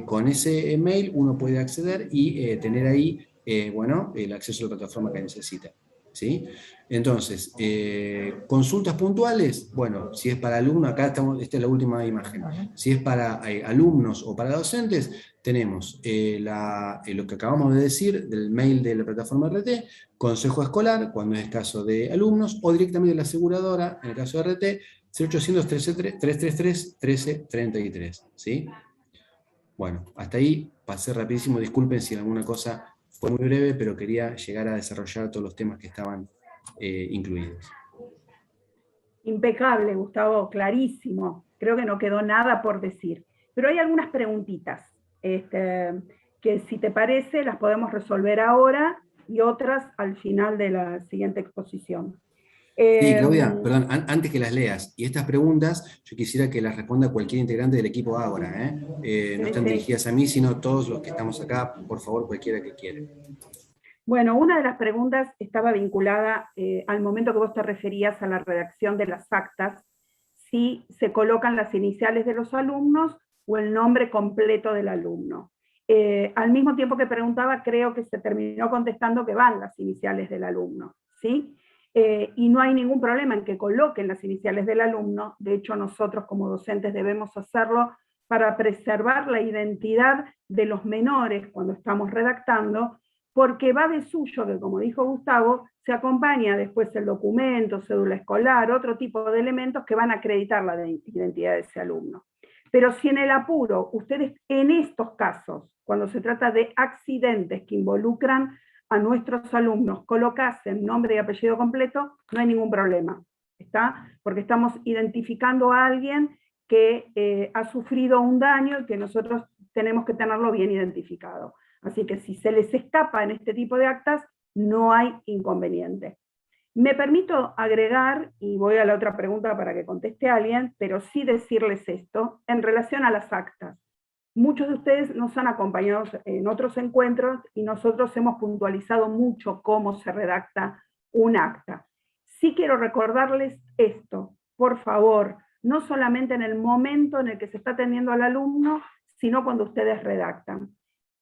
Con ese email uno puede acceder y tener ahí el acceso a la plataforma que necesita, ¿sí? Entonces, consultas puntuales, bueno, si es para alumnos, acá esta es la última imagen, si es para alumnos o para docentes, tenemos lo que acabamos de decir del mail de la plataforma RT, consejo escolar, cuando es caso de alumnos, o directamente de la aseguradora, en el caso de RT, 0800-333-1333, ¿sí? Bueno, hasta ahí pasé rapidísimo, disculpen si alguna cosa fue muy breve, pero quería llegar a desarrollar todos los temas que estaban incluidos. Impecable, Gustavo, clarísimo. Creo que no quedó nada por decir. Pero hay algunas preguntitas que, si te parece, las podemos resolver ahora y otras al final de la siguiente exposición. Sí, Claudia, perdón, antes que las leas, y estas preguntas yo quisiera que las responda cualquier integrante del equipo Ágora, no están dirigidas a mí, sino a todos los que estamos acá, por favor, cualquiera que quiera. Bueno, una de las preguntas estaba vinculada al momento que vos te referías a la redacción de las actas, si se colocan las iniciales de los alumnos o el nombre completo del alumno. Al mismo tiempo que preguntaba, creo que se terminó contestando que van las iniciales del alumno, ¿sí? Y no hay ningún problema en que coloquen las iniciales del alumno. De hecho, nosotros como docentes debemos hacerlo para preservar la identidad de los menores cuando estamos redactando, porque va de suyo que, como dijo Gustavo, se acompaña después el documento, cédula escolar, otro tipo de elementos que van a acreditar la identidad de ese alumno. Pero si en el apuro, ustedes en estos casos, cuando se trata de accidentes que involucran a nuestros alumnos colocasen nombre y apellido completo, no hay ningún problema, ¿está? Porque estamos identificando a alguien que ha sufrido un daño y que nosotros tenemos que tenerlo bien identificado. Así que si se les escapa en este tipo de actas, no hay inconveniente. Me permito agregar, y voy a la otra pregunta para que conteste alguien, pero sí decirles esto, en relación a las actas. Muchos de ustedes nos han acompañado en otros encuentros y nosotros hemos puntualizado mucho cómo se redacta un acta. Sí quiero recordarles esto, por favor, no solamente en el momento en el que se está atendiendo al alumno, sino cuando ustedes redactan.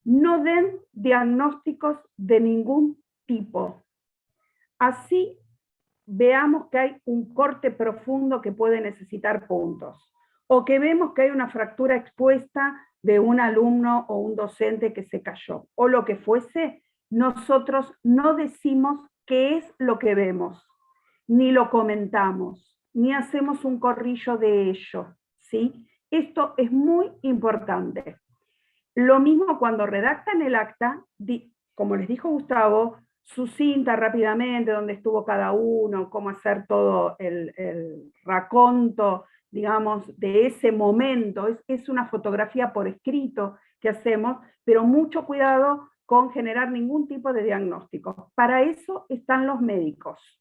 No den diagnósticos de ningún tipo. Así veamos que hay un corte profundo que puede necesitar puntos, o que vemos que hay una fractura expuesta de un alumno o un docente que se cayó, o lo que fuese, nosotros no decimos qué es lo que vemos, ni lo comentamos, ni hacemos un corrillo de ello, ¿sí? Esto es muy importante. Lo mismo cuando redactan el acta, como les dijo Gustavo, sucinta rápidamente dónde estuvo cada uno, cómo hacer todo el raconto, digamos, de ese momento. Es una fotografía por escrito que hacemos, pero mucho cuidado con generar ningún tipo de diagnóstico. Para eso están los médicos,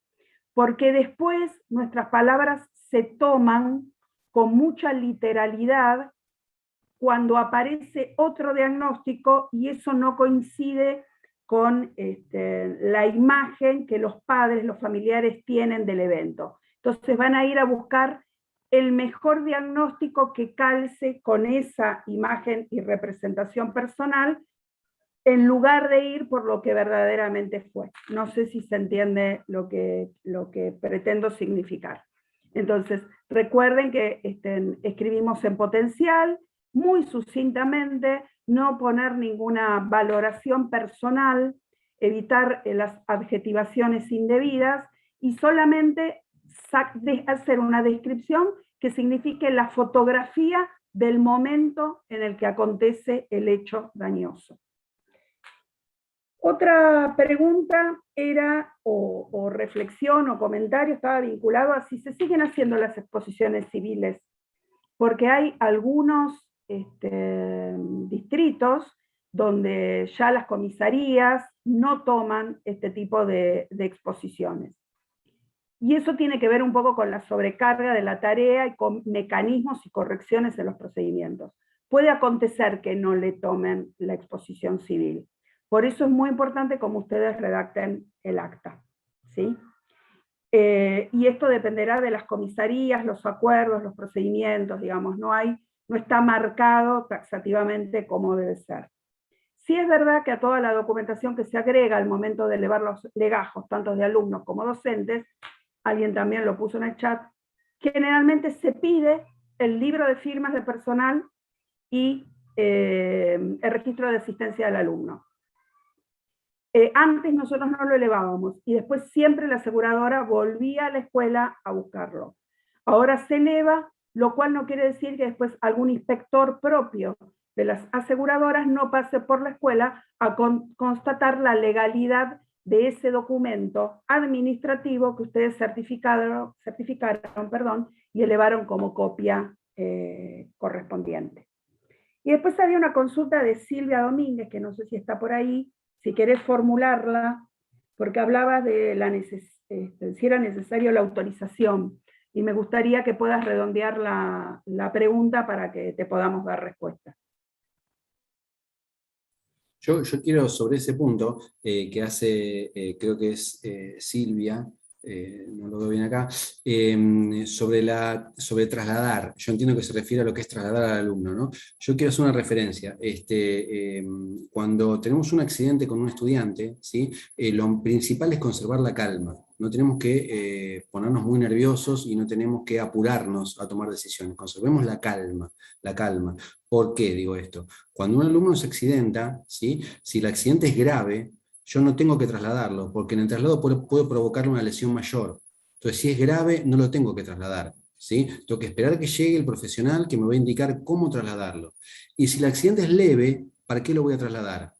porque después nuestras palabras se toman con mucha literalidad cuando aparece otro diagnóstico y eso no coincide con la imagen que los padres, los familiares tienen del evento. Entonces van a ir a buscar el mejor diagnóstico que calce con esa imagen y representación personal, en lugar de ir por lo que verdaderamente fue. No sé si se entiende lo que pretendo significar. Entonces, recuerden que escribimos en potencial, muy sucintamente, no poner ninguna valoración personal, evitar las adjetivaciones indebidas y solamente hacer una descripción que signifique la fotografía del momento en el que acontece el hecho dañoso. Otra pregunta era, o reflexión o comentario, estaba vinculado a si se siguen haciendo las exposiciones civiles, porque hay algunos distritos donde ya las comisarías no toman este tipo de exposiciones. Y eso tiene que ver un poco con la sobrecarga de la tarea y con mecanismos y correcciones en los procedimientos. Puede acontecer que no le tomen la exposición civil. Por eso es muy importante cómo ustedes redacten el acta, ¿sí? Y esto dependerá de las comisarías, los acuerdos, los procedimientos, digamos, no está marcado taxativamente cómo debe ser. Sí es verdad que a toda la documentación que se agrega al momento de elevar los legajos, tanto de alumnos como docentes, alguien también lo puso en el chat, generalmente se pide el libro de firmas de personal y el registro de asistencia del alumno. Antes nosotros no lo elevábamos y después siempre la aseguradora volvía a la escuela a buscarlo. Ahora se eleva, lo cual no quiere decir que después algún inspector propio de las aseguradoras no pase por la escuela a constatar la legalidad de ese documento administrativo que ustedes certificaron, y elevaron como copia correspondiente. Y después había una consulta de Silvia Domínguez, que no sé si está por ahí, si querés formularla, porque hablaba de si era necesario la autorización, y me gustaría que puedas redondear la pregunta para que te podamos dar respuesta. Yo quiero sobre ese punto que hace, creo que es Silvia, no lo veo bien acá, sobre trasladar. Yo entiendo que se refiere a lo que es trasladar al alumno, ¿no? Yo quiero hacer una referencia. Cuando tenemos un accidente con un estudiante, ¿sí? Lo principal es conservar la calma. No tenemos que ponernos muy nerviosos y no tenemos que apurarnos a tomar decisiones. Conservemos la calma, la calma. ¿Por qué digo esto? Cuando un alumno se accidenta, ¿sí? Si el accidente es grave, yo no tengo que trasladarlo, porque en el traslado puede provocar una lesión mayor. Entonces, si es grave, no lo tengo que trasladar, ¿sí? Tengo que esperar que llegue el profesional que me va a indicar cómo trasladarlo. Y si el accidente es leve, ¿para qué lo voy a trasladar?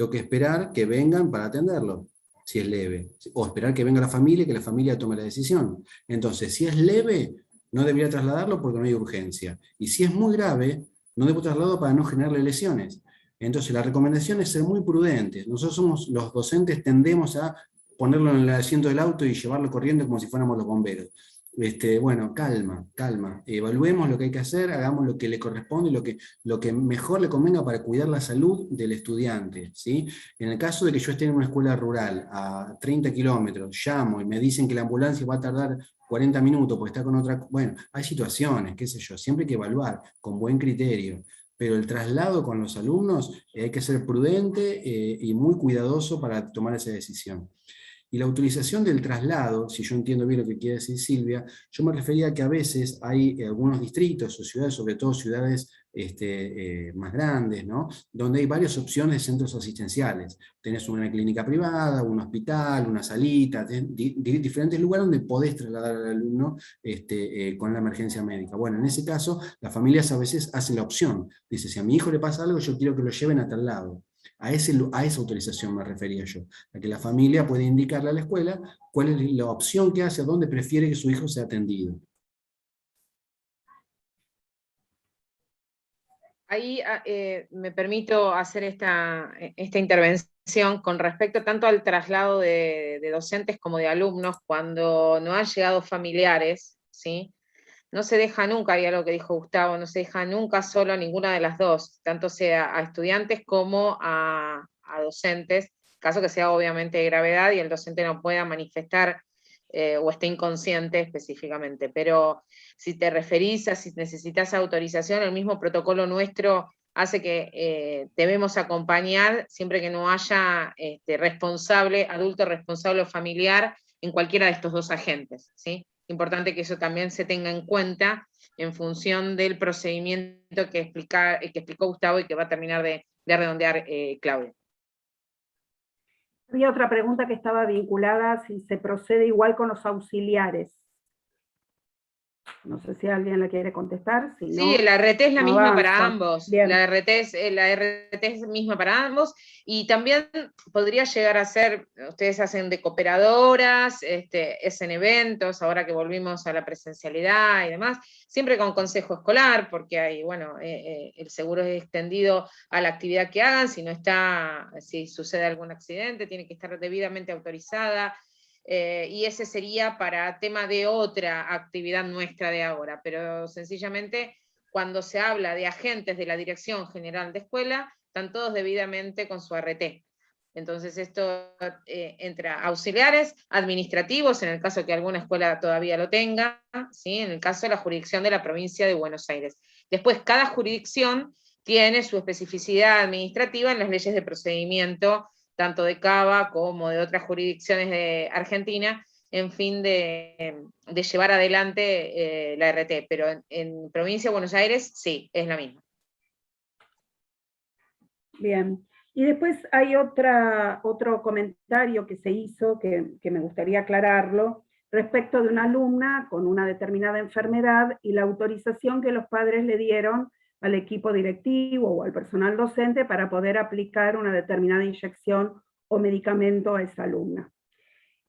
tengo que esperar que vengan para atenderlo, si es leve, o esperar que venga la familia y que la familia tome la decisión. Entonces, si es leve, no debería trasladarlo porque no hay urgencia. Y si es muy grave, no debo trasladarlo para no generarle lesiones. Entonces, la recomendación es ser muy prudentes. Nosotros los docentes tendemos a ponerlo en el asiento del auto y llevarlo corriendo como si fuéramos los bomberos. Bueno, calma, calma. Evaluemos lo que hay que hacer, hagamos lo que le corresponde y lo que mejor le convenga para cuidar la salud del estudiante, ¿sí? En el caso de que yo esté en una escuela rural a 30 kilómetros, llamo y me dicen que la ambulancia va a tardar 40 minutos porque está con otra... Bueno, hay situaciones, qué sé yo, siempre hay que evaluar con buen criterio. Pero el traslado con los alumnos hay que ser prudente y muy cuidadoso para tomar esa decisión. Y la autorización del traslado, si yo entiendo bien lo que quiere decir Silvia, yo me refería a que a veces hay algunos distritos o ciudades, sobre todo ciudades más grandes, ¿no? Donde hay varias opciones de centros asistenciales. Tenés una clínica privada, un hospital, una salita, diferentes lugares donde podés trasladar al alumno con la emergencia médica. Bueno, en ese caso, las familias a veces hacen la opción. Dice, si a mi hijo le pasa algo, yo quiero que lo lleven a tal lado. A esa autorización me refería yo, a que la familia puede indicarle a la escuela cuál es la opción que hace, a dónde prefiere que su hijo sea atendido. Ahí me permito hacer esta intervención con respecto tanto al traslado de docentes como de alumnos cuando no han llegado familiares, ¿sí? No se deja nunca, y algo que dijo Gustavo, no se deja nunca solo a ninguna de las dos, tanto sea a estudiantes como a docentes, caso que sea obviamente de gravedad y el docente no pueda manifestar o esté inconsciente específicamente. Pero si te referís a si necesitas autorización, el mismo protocolo nuestro hace que debemos acompañar siempre que no haya responsable, adulto responsable o familiar en cualquiera de estos dos agentes, ¿sí? Importante que eso también se tenga en cuenta en función del procedimiento que explicó Gustavo y que va a terminar de redondear Claudia. Había otra pregunta que estaba vinculada si se procede igual con los auxiliares. No sé si alguien la quiere contestar. Si Sí, no, la RT es la misma para ambos. Bien. La RT es misma para ambos. Y también podría llegar a ser, ustedes hacen de cooperadoras, es en eventos, ahora que volvimos a la presencialidad y demás, siempre con consejo escolar, porque hay, bueno, el seguro es extendido a la actividad que hagan, si sucede algún accidente, tiene que estar debidamente autorizada. Y ese sería para tema de otra actividad nuestra de ahora, pero sencillamente cuando se habla de agentes de la Dirección General de Escuela, están todos debidamente con su RT. Entonces esto entra auxiliares, administrativos, en el caso que alguna escuela todavía lo tenga, ¿sí? En el caso de la jurisdicción de la provincia de Buenos Aires. Después, cada jurisdicción tiene su especificidad administrativa en las leyes de procedimiento tanto de Cava como de otras jurisdicciones de Argentina, en fin de llevar adelante la RT, pero en provincia de Buenos Aires sí, es la misma. Bien, y después hay otro comentario que se hizo, que me gustaría aclararlo, respecto de una alumna con una determinada enfermedad y la autorización que los padres le dieron al equipo directivo o al personal docente para poder aplicar una determinada inyección o medicamento a esa alumna.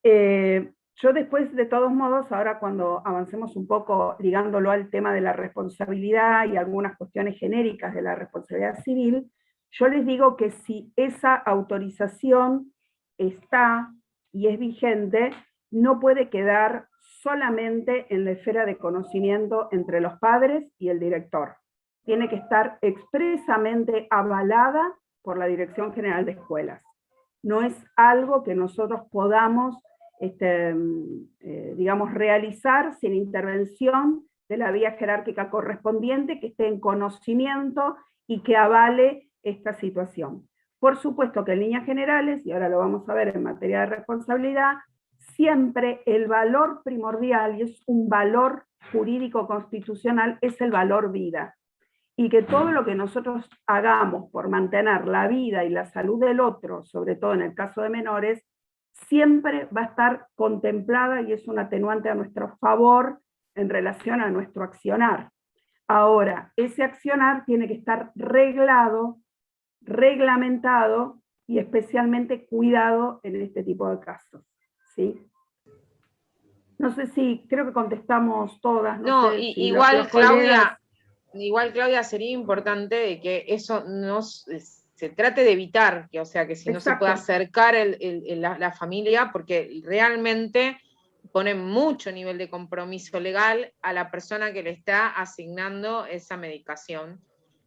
Yo después, de todos modos, ahora cuando avancemos un poco ligándolo al tema de la responsabilidad y algunas cuestiones genéricas de la responsabilidad civil, yo les digo que si esa autorización está y es vigente, no puede quedar solamente en la esfera de conocimiento entre los padres y el director. Tiene que estar expresamente avalada por la Dirección General de Escuelas. No es algo que nosotros podamos, digamos, realizar sin intervención de la vía jerárquica correspondiente que esté en conocimiento y que avale esta situación. Por supuesto que en líneas generales, y ahora lo vamos a ver en materia de responsabilidad, siempre el valor primordial, y es un valor jurídico constitucional, es el valor vida. Y que todo lo que nosotros hagamos por mantener la vida y la salud del otro, sobre todo en el caso de menores, siempre va a estar contemplada y es un atenuante a nuestro favor en relación a nuestro accionar. Ahora, ese accionar tiene que estar reglado, reglamentado y especialmente cuidado en este tipo de casos, ¿sí? No sé si, creo que contestamos todas. No, sé si igual, colegas... Claudia, sería importante de que eso no se trate de evitar, que, o sea, que si no se pueda acercar la familia, porque realmente pone mucho nivel de compromiso legal a la persona que le está asignando esa medicación,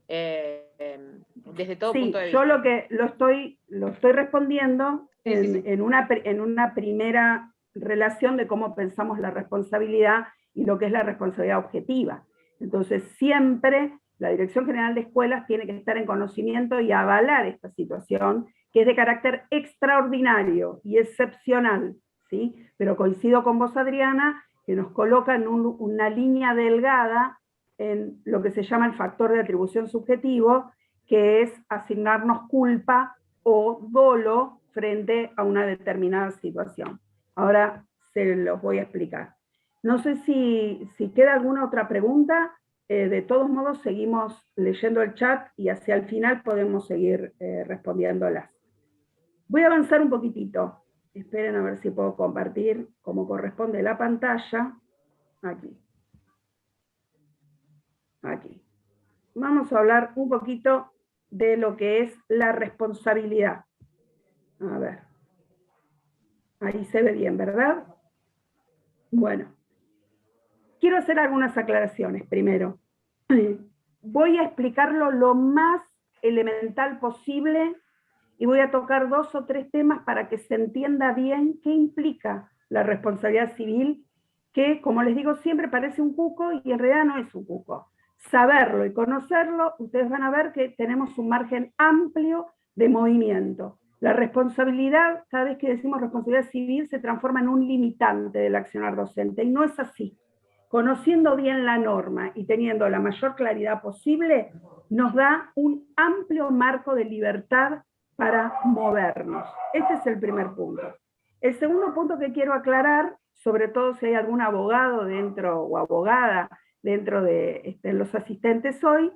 desde todo punto de vista. Yo lo estoy respondiendo en una primera relación de cómo pensamos la responsabilidad y lo que es la responsabilidad objetiva. Entonces, siempre la Dirección General de Escuelas tiene que estar en conocimiento y avalar esta situación, que es de carácter extraordinario y excepcional, ¿sí? Pero coincido con vos, Adriana, que nos coloca en una línea delgada en lo que se llama el factor de atribución subjetivo, que es asignarnos culpa o dolo frente a una determinada situación. Ahora se los voy a explicar. No sé si queda alguna otra pregunta. De todos modos, seguimos leyendo el chat y hacia el final podemos seguir respondiéndolas. Voy a avanzar un poquitito. Esperen a ver si puedo compartir como corresponde la pantalla. Aquí. Aquí. Vamos a hablar un poquito de lo que es la responsabilidad. A ver. Ahí se ve bien, ¿verdad? Bueno. Quiero hacer algunas aclaraciones primero. Voy a explicarlo lo más elemental posible y voy a tocar 2 o 3 temas para que se entienda bien qué implica la responsabilidad civil, que, como les digo siempre, parece un cuco y en realidad no es un cuco. Saberlo y conocerlo, ustedes van a ver que tenemos un margen amplio de movimiento. La responsabilidad, cada vez que decimos responsabilidad civil, se transforma en un limitante del accionar docente, y no es así. Conociendo bien la norma y teniendo la mayor claridad posible, nos da un amplio marco de libertad para movernos. Este es el primer punto. El segundo punto que quiero aclarar, sobre todo si hay algún abogado dentro o abogada dentro de los asistentes hoy,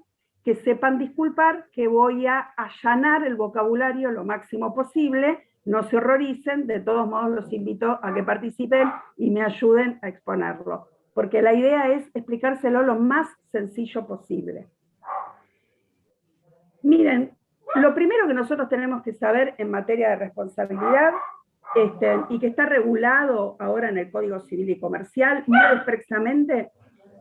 que sepan disculpar que voy a allanar el vocabulario lo máximo posible, no se horroricen, de todos modos los invito a que participen y me ayuden a exponerlo, porque la idea es explicárselo lo más sencillo posible. Miren, lo primero que nosotros tenemos que saber en materia de responsabilidad, y que está regulado ahora en el Código Civil y Comercial, muy expresamente,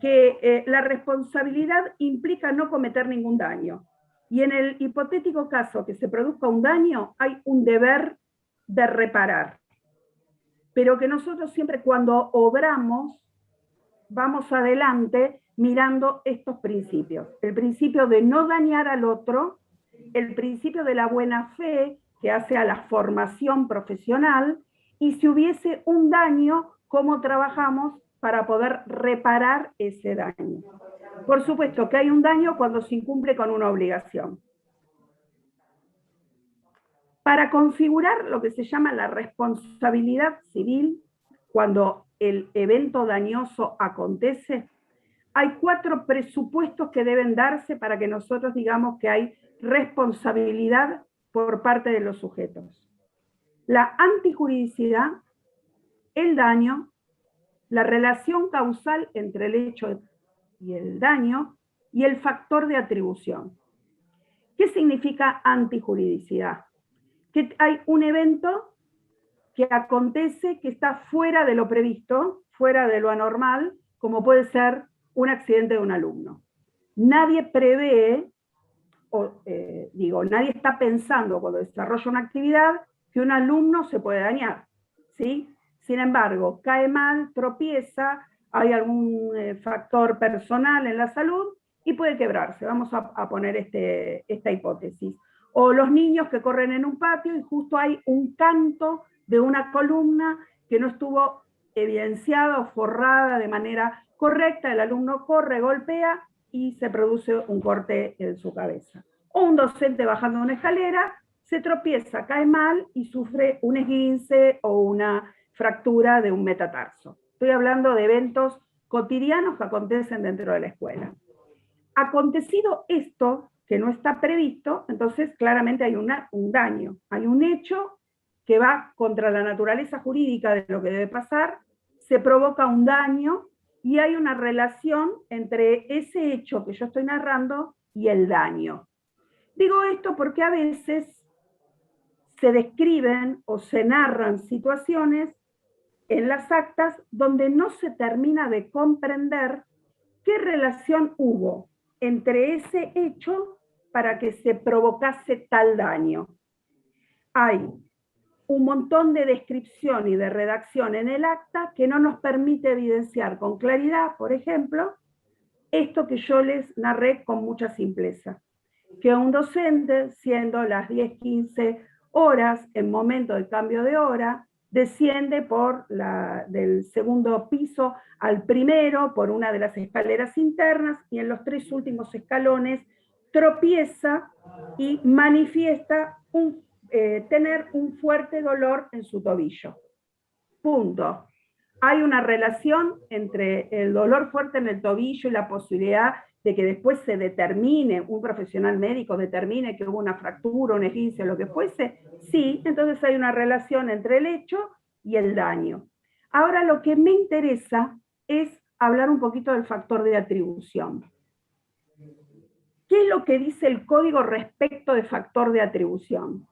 que la responsabilidad implica no cometer ningún daño. Y en el hipotético caso que se produzca un daño, hay un deber de reparar. Pero que nosotros siempre cuando obramos, vamos adelante mirando estos principios. El principio de no dañar al otro, el principio de la buena fe, que hace a la formación profesional, y si hubiese un daño, cómo trabajamos para poder reparar ese daño. Por supuesto que hay un daño cuando se incumple con una obligación. Para configurar lo que se llama la responsabilidad civil, cuando el evento dañoso acontece, hay 4 presupuestos que deben darse para que nosotros digamos que hay responsabilidad por parte de los sujetos. La antijuridicidad, el daño, la relación causal entre el hecho y el daño, y el factor de atribución. ¿Qué significa antijuridicidad? Que hay un evento que acontece que está fuera de lo previsto, fuera de lo anormal, como puede ser un accidente de un alumno. Nadie prevé, nadie está pensando cuando desarrolla una actividad que un alumno se puede dañar, ¿sí? Sin embargo, cae mal, tropieza, hay algún factor personal en la salud y puede quebrarse. Vamos a poner esta hipótesis. O los niños que corren en un patio y justo hay un canto de una columna que no estuvo evidenciada o forrada de manera correcta, el alumno corre, golpea y se produce un corte en su cabeza. O un docente bajando una escalera, se tropieza, cae mal y sufre un esguince o una fractura de un metatarso. Estoy hablando de eventos cotidianos que acontecen dentro de la escuela. Acontecido esto, que no está previsto, entonces claramente hay un daño, hay un hecho que va contra la naturaleza jurídica de lo que debe pasar, se provoca un daño y hay una relación entre ese hecho que yo estoy narrando y el daño. Digo esto porque a veces se describen o se narran situaciones en las actas donde no se termina de comprender qué relación hubo entre ese hecho para que se provocase tal daño. Hay un montón de descripción y de redacción en el acta que no nos permite evidenciar con claridad, por ejemplo, esto que yo les narré con mucha simpleza, que un docente, siendo las 10:15 horas en momento del cambio de hora, desciende del segundo piso al primero por una de las escaleras internas y en los 3 últimos escalones tropieza y manifiesta tener un fuerte dolor en su tobillo. Punto. Hay una relación entre el dolor fuerte en el tobillo y la posibilidad de que después se determine, un profesional médico determine que hubo una fractura, un esguince, lo que fuese. Sí, entonces hay una relación entre el hecho y el daño. Ahora lo que me interesa es hablar un poquito del factor de atribución. ¿Qué es lo que dice el código respecto de factor de atribución?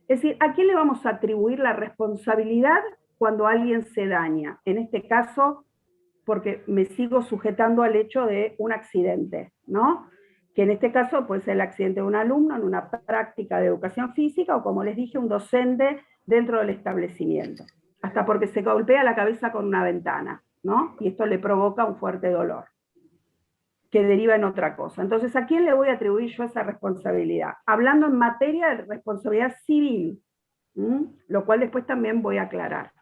Es decir, ¿a quién le vamos a atribuir la responsabilidad cuando alguien se daña? En este caso, porque me sigo sujetando al hecho de un accidente, ¿no? Que en este caso puede ser el accidente de un alumno en una práctica de educación física o, como les dije, un docente dentro del establecimiento. Hasta porque se golpea la cabeza con una ventana, ¿no? Y esto le provoca un fuerte dolor que deriva en otra cosa. Entonces, ¿a quién le voy a atribuir yo esa responsabilidad? Hablando en materia de responsabilidad civil, lo cual después también voy a aclarar.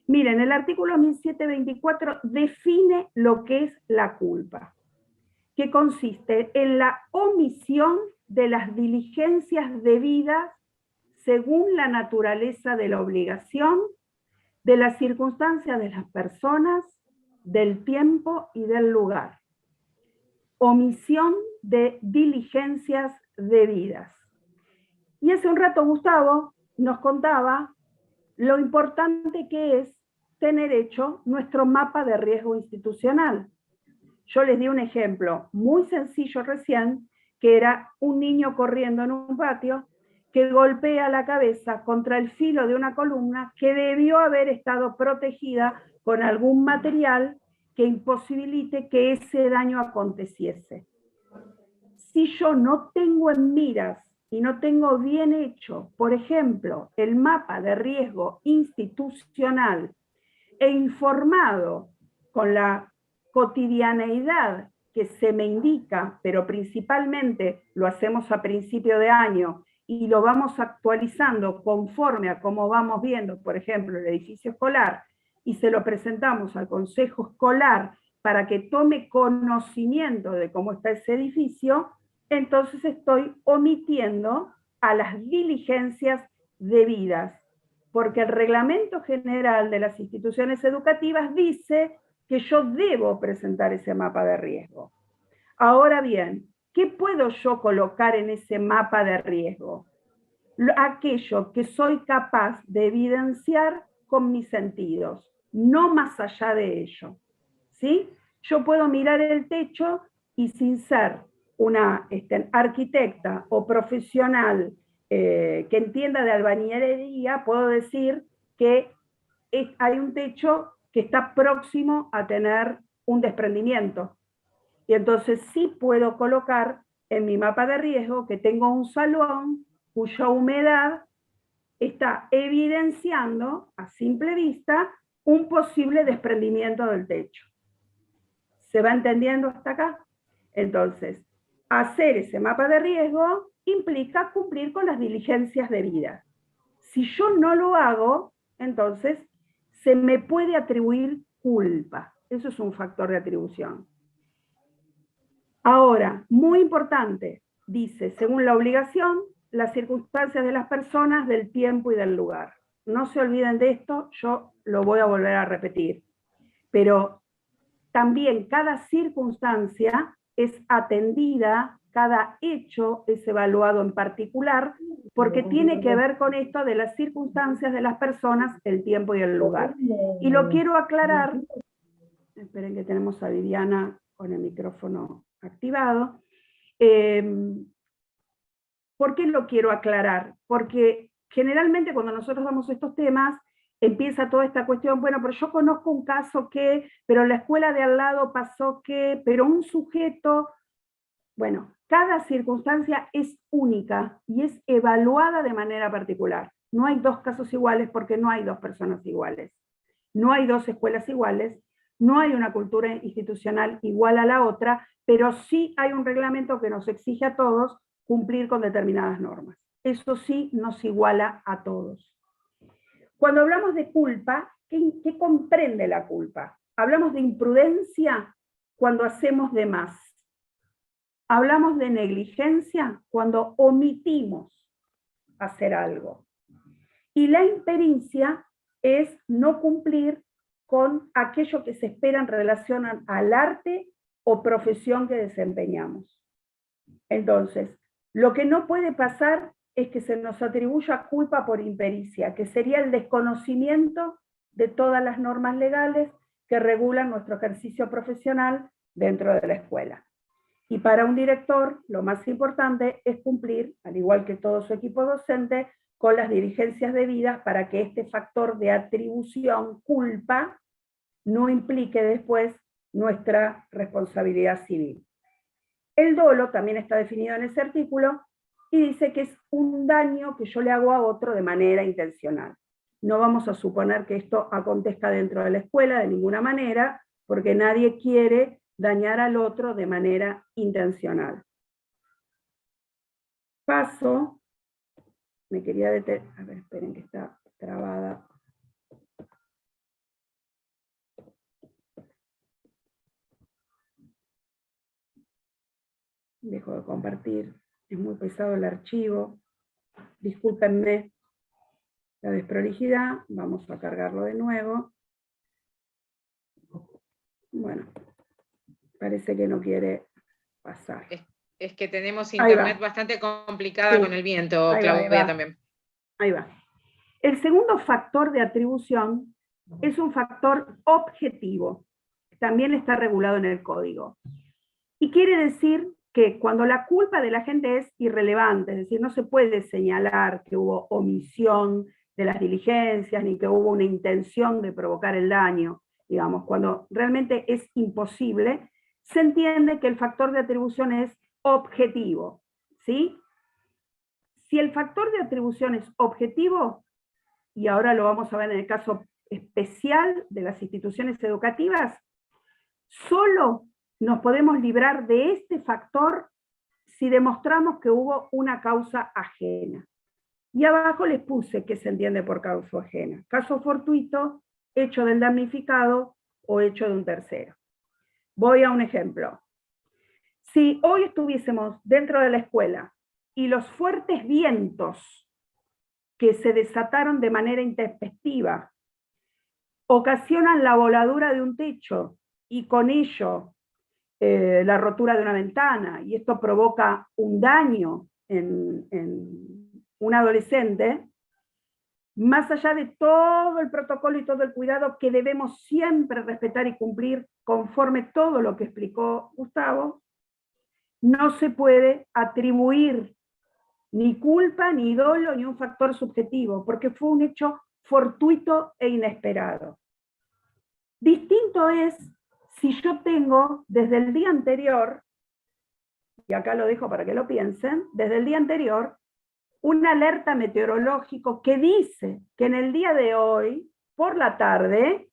Miren, el artículo 1724 define lo que es la culpa, que consiste en la omisión de las diligencias debidas según la naturaleza de la obligación, de las circunstancias de las personas, del tiempo y del lugar. Omisión de diligencias debidas. Y hace un rato Gustavo nos contaba lo importante que es tener hecho nuestro mapa de riesgo institucional. Yo les di un ejemplo muy sencillo recién, que era un niño corriendo en un patio que golpea la cabeza contra el filo de una columna que debió haber estado protegida con algún material que imposibilite que ese daño aconteciese. Si yo no tengo en miras y no tengo bien hecho, por ejemplo, el mapa de riesgo institucional e informado con la cotidianeidad que se me indica, pero principalmente lo hacemos a principio de año y lo vamos actualizando conforme a cómo vamos viendo, por ejemplo, el edificio escolar, y se lo presentamos al consejo escolar para que tome conocimiento de cómo está ese edificio, entonces estoy omitiendo a las diligencias debidas, porque el Reglamento General de las Instituciones Educativas dice que yo debo presentar ese mapa de riesgo. Ahora bien, ¿qué puedo yo colocar en ese mapa de riesgo? Aquello que soy capaz de evidenciar con mis sentidos, no más allá de ello. ¿Sí? Yo puedo mirar el techo y, sin ser una arquitecta o profesional que entienda de albañilería, puedo decir que hay un techo que está próximo a tener un desprendimiento. Y entonces sí puedo colocar en mi mapa de riesgo que tengo un salón cuya humedad está evidenciando a simple vista un posible desprendimiento del techo. ¿Se va entendiendo hasta acá? Entonces, hacer ese mapa de riesgo implica cumplir con las diligencias debidas. Si yo no lo hago, entonces se me puede atribuir culpa. Eso es un factor de atribución. Ahora, muy importante, dice, según la obligación, las circunstancias de las personas, del tiempo y del lugar. No se olviden de esto, yo lo voy a volver a repetir. Pero también cada circunstancia es atendida cada hecho es evaluado en particular, porque tiene que ver con esto de las circunstancias de las personas, el tiempo y el lugar. Y lo quiero aclarar, esperen que tenemos a Viviana con el micrófono activado. ¿Por qué lo quiero aclarar? Porque generalmente cuando nosotros damos estos temas, empieza toda esta cuestión, bueno, pero yo conozco un caso que, pero la escuela de al lado pasó que, pero un sujeto, bueno, cada circunstancia es única y es evaluada de manera particular. No hay dos casos iguales porque no hay dos personas iguales. No hay dos escuelas iguales, no hay una cultura institucional igual a la otra, pero sí hay un reglamento que nos exige a todos cumplir con determinadas normas. Eso sí nos iguala a todos. Cuando hablamos de culpa, ¿qué comprende la culpa? Hablamos de imprudencia cuando hacemos de más. Hablamos de negligencia cuando omitimos hacer algo. Y la impericia es no cumplir con aquello que se espera en relación al arte o profesión que desempeñamos. Entonces, lo que no puede pasar es que se nos atribuya culpa por impericia, que sería el desconocimiento de todas las normas legales que regulan nuestro ejercicio profesional dentro de la escuela. Y para un director, lo más importante es cumplir, al igual que todo su equipo docente, con las diligencias debidas para que este factor de atribución, culpa, no implique después nuestra responsabilidad civil. El dolo también está definido en ese artículo y dice que es un daño que yo le hago a otro de manera intencional. No vamos a suponer que esto acontezca dentro de la escuela de ninguna manera, porque nadie quiere dañar al otro de manera intencional. Paso, me quería detener, a ver, esperen que está trabada. Dejo de compartir, es muy pesado el archivo, discúlpenme la desprolijidad, vamos a cargarlo de nuevo. Bueno, parece que no quiere pasar. Es que tenemos internet bastante complicada, sí, con el viento, Claudia, también. Ahí va. El segundo factor de atribución es un factor objetivo. También está regulado en el código. Y quiere decir que cuando la culpa de la gente es irrelevante, es decir, no se puede señalar que hubo omisión de las diligencias, ni que hubo una intención de provocar el daño, digamos, cuando realmente es imposible, se entiende que el factor de atribución es objetivo, ¿sí? Si el factor de atribución es objetivo, y ahora lo vamos a ver en el caso especial de las instituciones educativas, solo nos podemos librar de este factor si demostramos que hubo una causa ajena. Y abajo les puse qué se entiende por causa ajena. Caso fortuito, hecho del damnificado o hecho de un tercero. Voy a un ejemplo. Si hoy estuviésemos dentro de la escuela y los fuertes vientos que se desataron de manera intempestiva ocasionan la voladura de un techo y con ello la rotura de una ventana, y esto provoca un daño en un adolescente, más allá de todo el protocolo y todo el cuidado que debemos siempre respetar y cumplir conforme todo lo que explicó Gustavo, no se puede atribuir ni culpa, ni dolo, ni un factor subjetivo, porque fue un hecho fortuito e inesperado. Distinto es si yo tengo desde el día anterior, y acá lo dejo para que lo piensen, desde el día anterior, un alerta meteorológico que dice que en el día de hoy, por la tarde,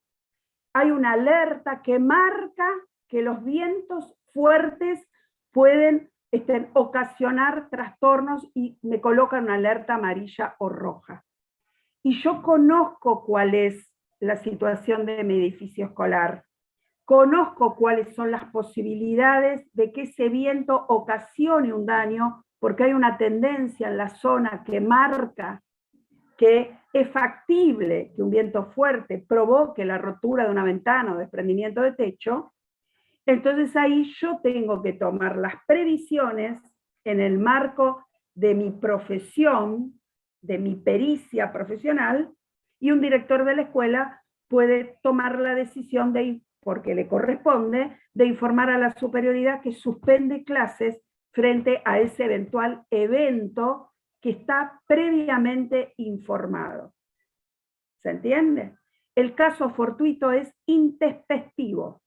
hay una alerta que marca que los vientos fuertes pueden ocasionar trastornos y me colocan una alerta amarilla o roja. Y yo conozco cuál es la situación de mi edificio escolar. Conozco cuáles son las posibilidades de que ese viento ocasione un daño, porque hay una tendencia en la zona que marca que es factible que un viento fuerte provoque la rotura de una ventana o desprendimiento de techo. Entonces ahí yo tengo que tomar las previsiones en el marco de mi profesión, de mi pericia profesional, y un director de la escuela puede tomar la decisión porque le corresponde, de informar a la superioridad que suspende clases frente a ese eventual evento que está previamente informado. ¿Se entiende? El caso fortuito es intempestivo.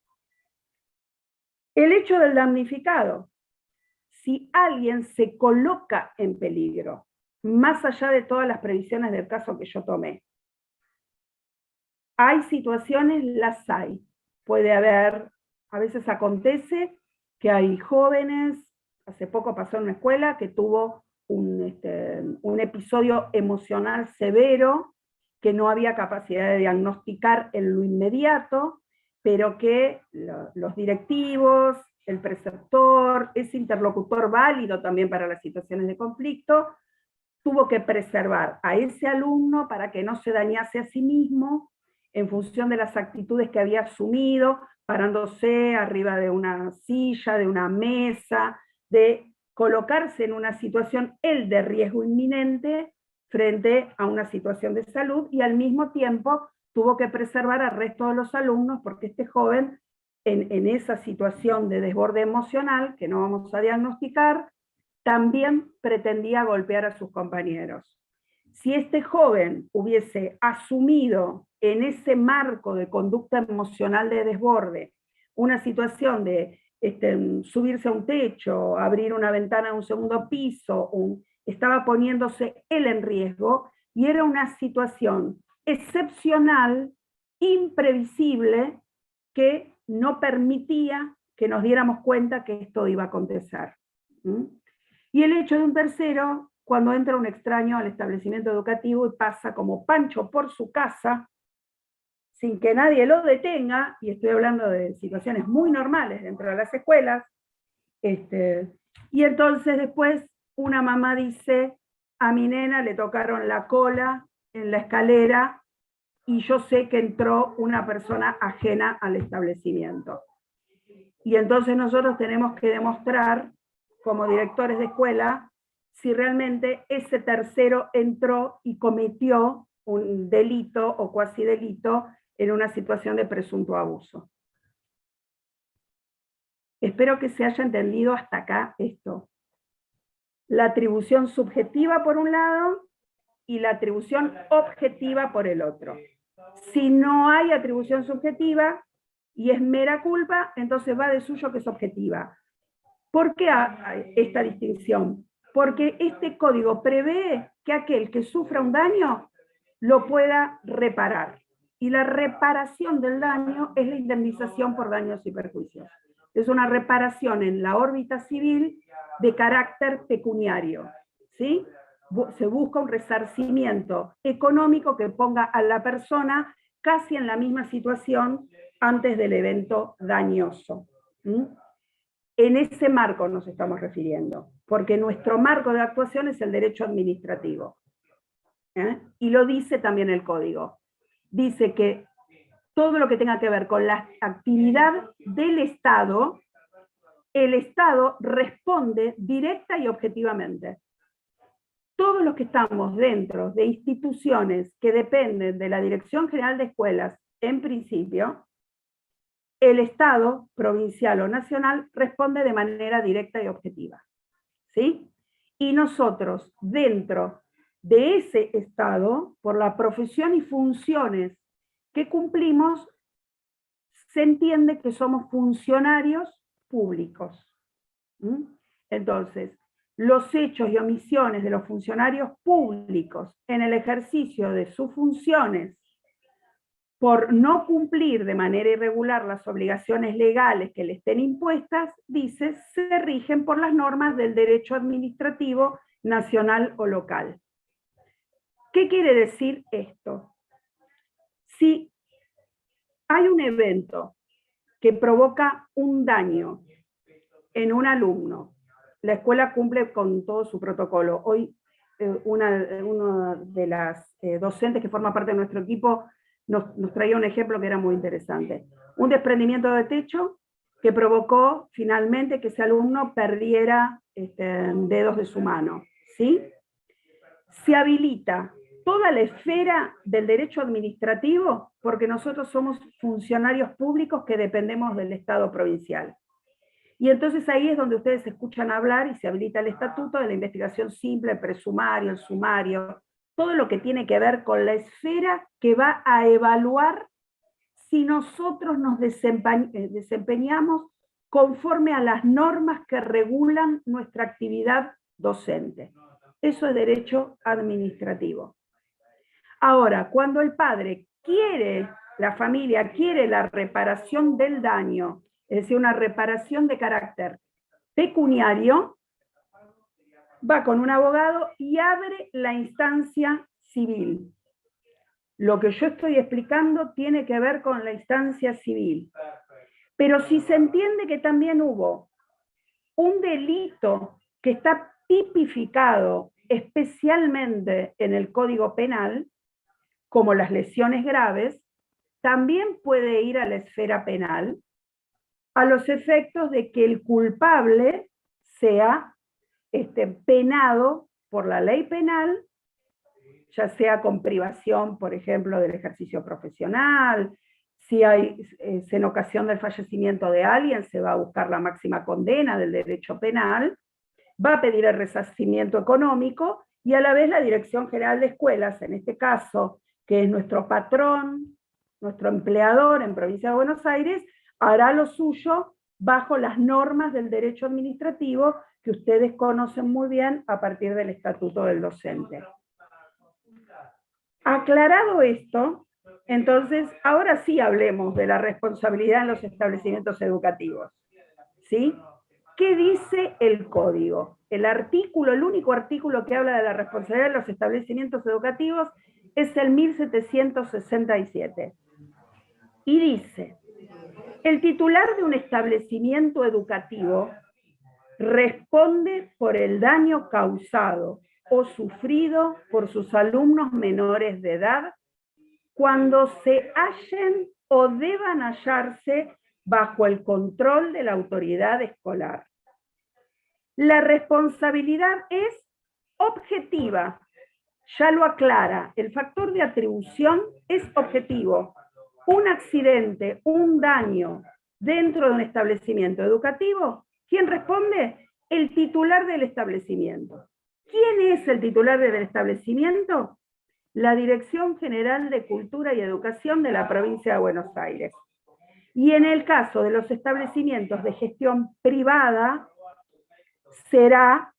El hecho del damnificado. Si alguien se coloca en peligro, más allá de todas las previsiones del caso que yo tomé, hay situaciones, las hay. Puede haber, a veces acontece que hay jóvenes, hace poco pasó en una escuela que tuvo un episodio emocional severo, que no había capacidad de diagnosticar en lo inmediato, pero que los directivos, el preceptor, ese interlocutor válido también para las situaciones de conflicto, tuvo que preservar a ese alumno para que no se dañase a sí mismo en función de las actitudes que había asumido, parándose arriba de una silla, de una mesa, de colocarse en una situación, él de riesgo inminente, frente a una situación de salud, y al mismo tiempo tuvo que preservar al resto de los alumnos, porque este joven, en esa situación de desborde emocional, que no vamos a diagnosticar, también pretendía golpear a sus compañeros. Si este joven hubiese asumido en ese marco de conducta emocional de desborde una situación de subirse a un techo, abrir una ventana de un segundo piso, estaba poniéndose él en riesgo, y era una situación excepcional, imprevisible, que no permitía que nos diéramos cuenta que esto iba a acontecer. Y el hecho de un tercero, cuando entra un extraño al establecimiento educativo y pasa como Pancho por su casa, sin que nadie lo detenga, y estoy hablando de situaciones muy normales dentro de las escuelas, y entonces después una mamá dice, a mi nena le tocaron la cola en la escalera, y yo sé que entró una persona ajena al establecimiento. Y entonces nosotros tenemos que demostrar, como directores de escuela, si realmente ese tercero entró y cometió un delito o cuasi delito en una situación de presunto abuso. Espero que se haya entendido hasta acá esto. La atribución subjetiva por un lado y la atribución objetiva por el otro. Si no hay atribución subjetiva y es mera culpa, entonces va de suyo que es objetiva. ¿Por qué esta distinción? Porque este código prevé que aquel que sufra un daño lo pueda reparar. Y la reparación del daño es la indemnización por daños y perjuicios. Es una reparación en la órbita civil de carácter pecuniario, ¿sí? Se busca un resarcimiento económico que ponga a la persona casi en la misma situación antes del evento dañoso. En ese marco nos estamos refiriendo, porque nuestro marco de actuación es el derecho administrativo. Y lo dice también el código. Dice que todo lo que tenga que ver con la actividad del Estado, el Estado responde directa y objetivamente. Todos los que estamos dentro de instituciones que dependen de la Dirección General de Escuelas, en principio, el Estado, provincial o nacional, responde de manera directa y objetiva. ¿Sí? Y nosotros, dentro de ese Estado, por la profesión y funciones que cumplimos, se entiende que somos funcionarios públicos. Entonces, los hechos y omisiones de los funcionarios públicos en el ejercicio de sus funciones por no cumplir de manera irregular las obligaciones legales que le estén impuestas, dice, se rigen por las normas del derecho administrativo nacional o local. ¿Qué quiere decir esto? Si hay un evento que provoca un daño en un alumno, la escuela cumple con todo su protocolo. Hoy una de las docentes que forma parte de nuestro equipo nos traía un ejemplo que era muy interesante. Un desprendimiento de techo que provocó finalmente que ese alumno perdiera dedos de su mano, ¿sí? Se habilita toda la esfera del derecho administrativo porque nosotros somos funcionarios públicos que dependemos del Estado provincial. Y entonces ahí es donde ustedes escuchan hablar y se habilita el estatuto de la investigación simple, el presumario, el sumario, todo lo que tiene que ver con la esfera que va a evaluar si nosotros nos desempeñamos conforme a las normas que regulan nuestra actividad docente. Eso es derecho administrativo. Ahora, cuando el padre quiere, la familia quiere la reparación del daño, es decir, una reparación de carácter pecuniario, va con un abogado y abre la instancia civil. Lo que yo estoy explicando tiene que ver con la instancia civil. Pero si se entiende que también hubo un delito que está tipificado especialmente en el Código Penal, como las lesiones graves, también puede ir a la esfera penal, a los efectos de que el culpable sea penado por la ley penal, ya sea con privación, por ejemplo, del ejercicio profesional. Si hay, en ocasión del fallecimiento de alguien, se va a buscar la máxima condena del derecho penal, va a pedir el resarcimiento económico, y a la vez la Dirección General de Escuelas, en este caso, que es nuestro patrón, nuestro empleador en Provincia de Buenos Aires, hará lo suyo bajo las normas del derecho administrativo que ustedes conocen muy bien a partir del Estatuto del Docente. Aclarado esto, entonces, ahora sí hablemos de la responsabilidad en los establecimientos educativos. ¿Sí? ¿Qué dice el código? El único artículo que habla de la responsabilidad de los establecimientos educativos es el 1767. Y dice: el titular de un establecimiento educativo responde por el daño causado o sufrido por sus alumnos menores de edad cuando se hallen o deban hallarse bajo el control de la autoridad escolar. La responsabilidad es objetiva, ya lo aclara, el factor de atribución es objetivo. Un accidente, un daño dentro de un establecimiento educativo, ¿quién responde? El titular del establecimiento. ¿Quién es el titular del establecimiento? La Dirección General de Cultura y Educación de la Provincia de Buenos Aires. Y en el caso de los establecimientos de gestión privada, será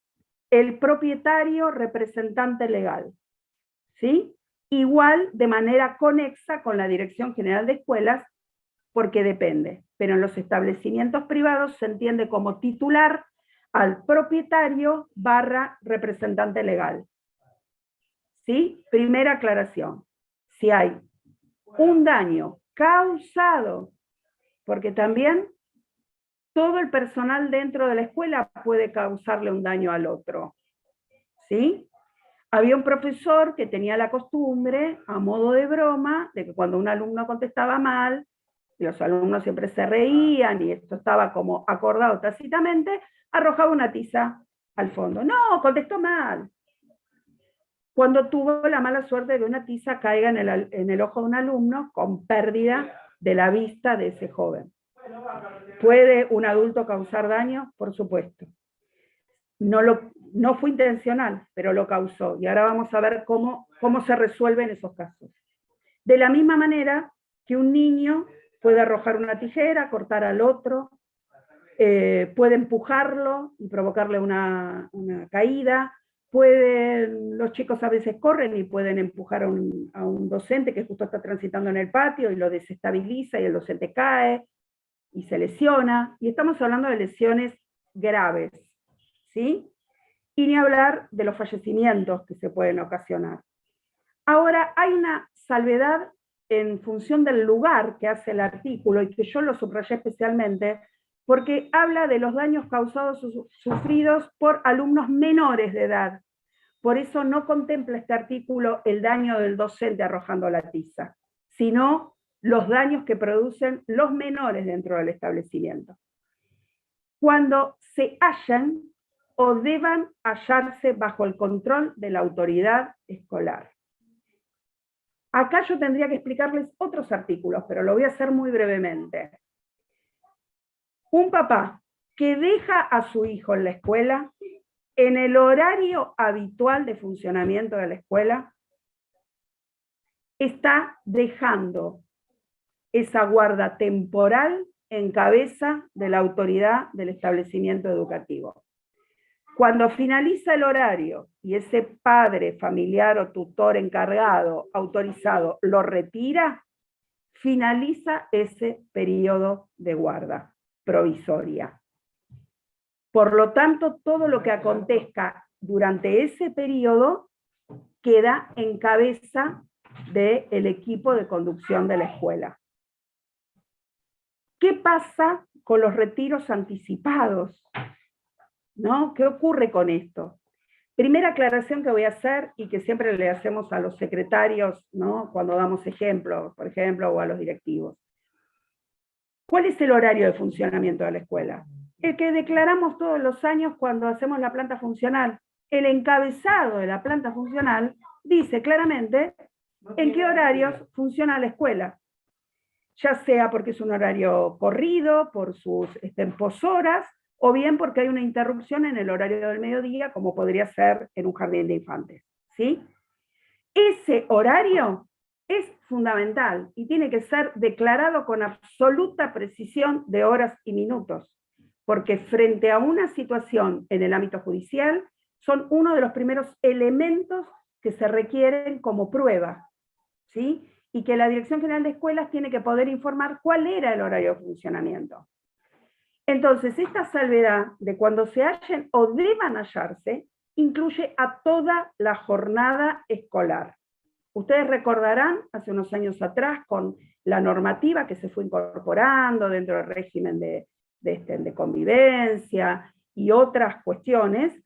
el propietario representante legal, ¿sí? Igual de manera conexa con la Dirección General de Escuelas, porque depende. Pero en los establecimientos privados se entiende como titular al propietario / representante legal. ¿Sí? Primera aclaración. Si hay un daño causado, porque también todo el personal dentro de la escuela puede causarle un daño al otro. ¿Sí? Había un profesor que tenía la costumbre, a modo de broma, de que cuando un alumno contestaba mal, y los alumnos siempre se reían, y esto estaba como acordado tácitamente, arrojaba una tiza al fondo. No, contestó mal. Cuando tuvo la mala suerte de que una tiza caiga en el ojo de un alumno con pérdida de la vista de ese joven. ¿Puede un adulto causar daño? Por supuesto. No fue intencional, pero lo causó. Y ahora vamos a ver cómo se resuelven esos casos. De la misma manera que un niño puede arrojar una tijera, cortar al otro, puede empujarlo y provocarle una caída, los chicos a veces corren y pueden empujar a un docente que justo está transitando en el patio y lo desestabiliza y el docente cae y se lesiona. Y estamos hablando de lesiones graves, ¿sí? Y ni hablar de los fallecimientos que se pueden ocasionar. Ahora, hay una salvedad en función del lugar que hace el artículo, y que yo lo subrayé especialmente, porque habla de los daños causados o sufridos por alumnos menores de edad. Por eso no contempla este artículo el daño del docente arrojando la tiza, sino los daños que producen los menores dentro del establecimiento. cuando se hallan o deban hallarse bajo el control de la autoridad escolar. Acá yo tendría que explicarles otros artículos, pero lo voy a hacer muy brevemente. Un papá que deja a su hijo en la escuela, en el horario habitual de funcionamiento de la escuela, está dejando esa guarda temporal en cabeza de la autoridad del establecimiento educativo. Cuando finaliza el horario y ese padre, familiar o tutor encargado, autorizado, lo retira, finaliza ese periodo de guarda provisoria. Por lo tanto, todo lo que acontezca durante ese periodo queda en cabeza del equipo de conducción de la escuela. ¿Qué pasa con los retiros anticipados? ¿No? ¿Qué ocurre con esto? Primera aclaración que voy a hacer y que siempre le hacemos a los secretarios, ¿no? Cuando damos ejemplos, por ejemplo, o a los directivos. ¿Cuál es el horario de funcionamiento de la escuela? El que declaramos todos los años cuando hacemos la planta funcional. El encabezado de la planta funcional dice claramente en qué horarios funciona la escuela. Ya sea porque es un horario corrido, por sus poshoras, o bien porque hay una interrupción en el horario del mediodía, como podría ser en un jardín de infantes, ¿sí? Ese horario es fundamental y tiene que ser declarado con absoluta precisión de horas y minutos, porque frente a una situación en el ámbito judicial, son uno de los primeros elementos que se requieren como prueba, ¿sí? Y que la Dirección General de Escuelas tiene que poder informar cuál era el horario de funcionamiento. Entonces, esta salvedad de cuando se hallen o deban hallarse, incluye a toda la jornada escolar. Ustedes recordarán, hace unos años atrás, con la normativa que se fue incorporando dentro del régimen de convivencia y otras cuestiones,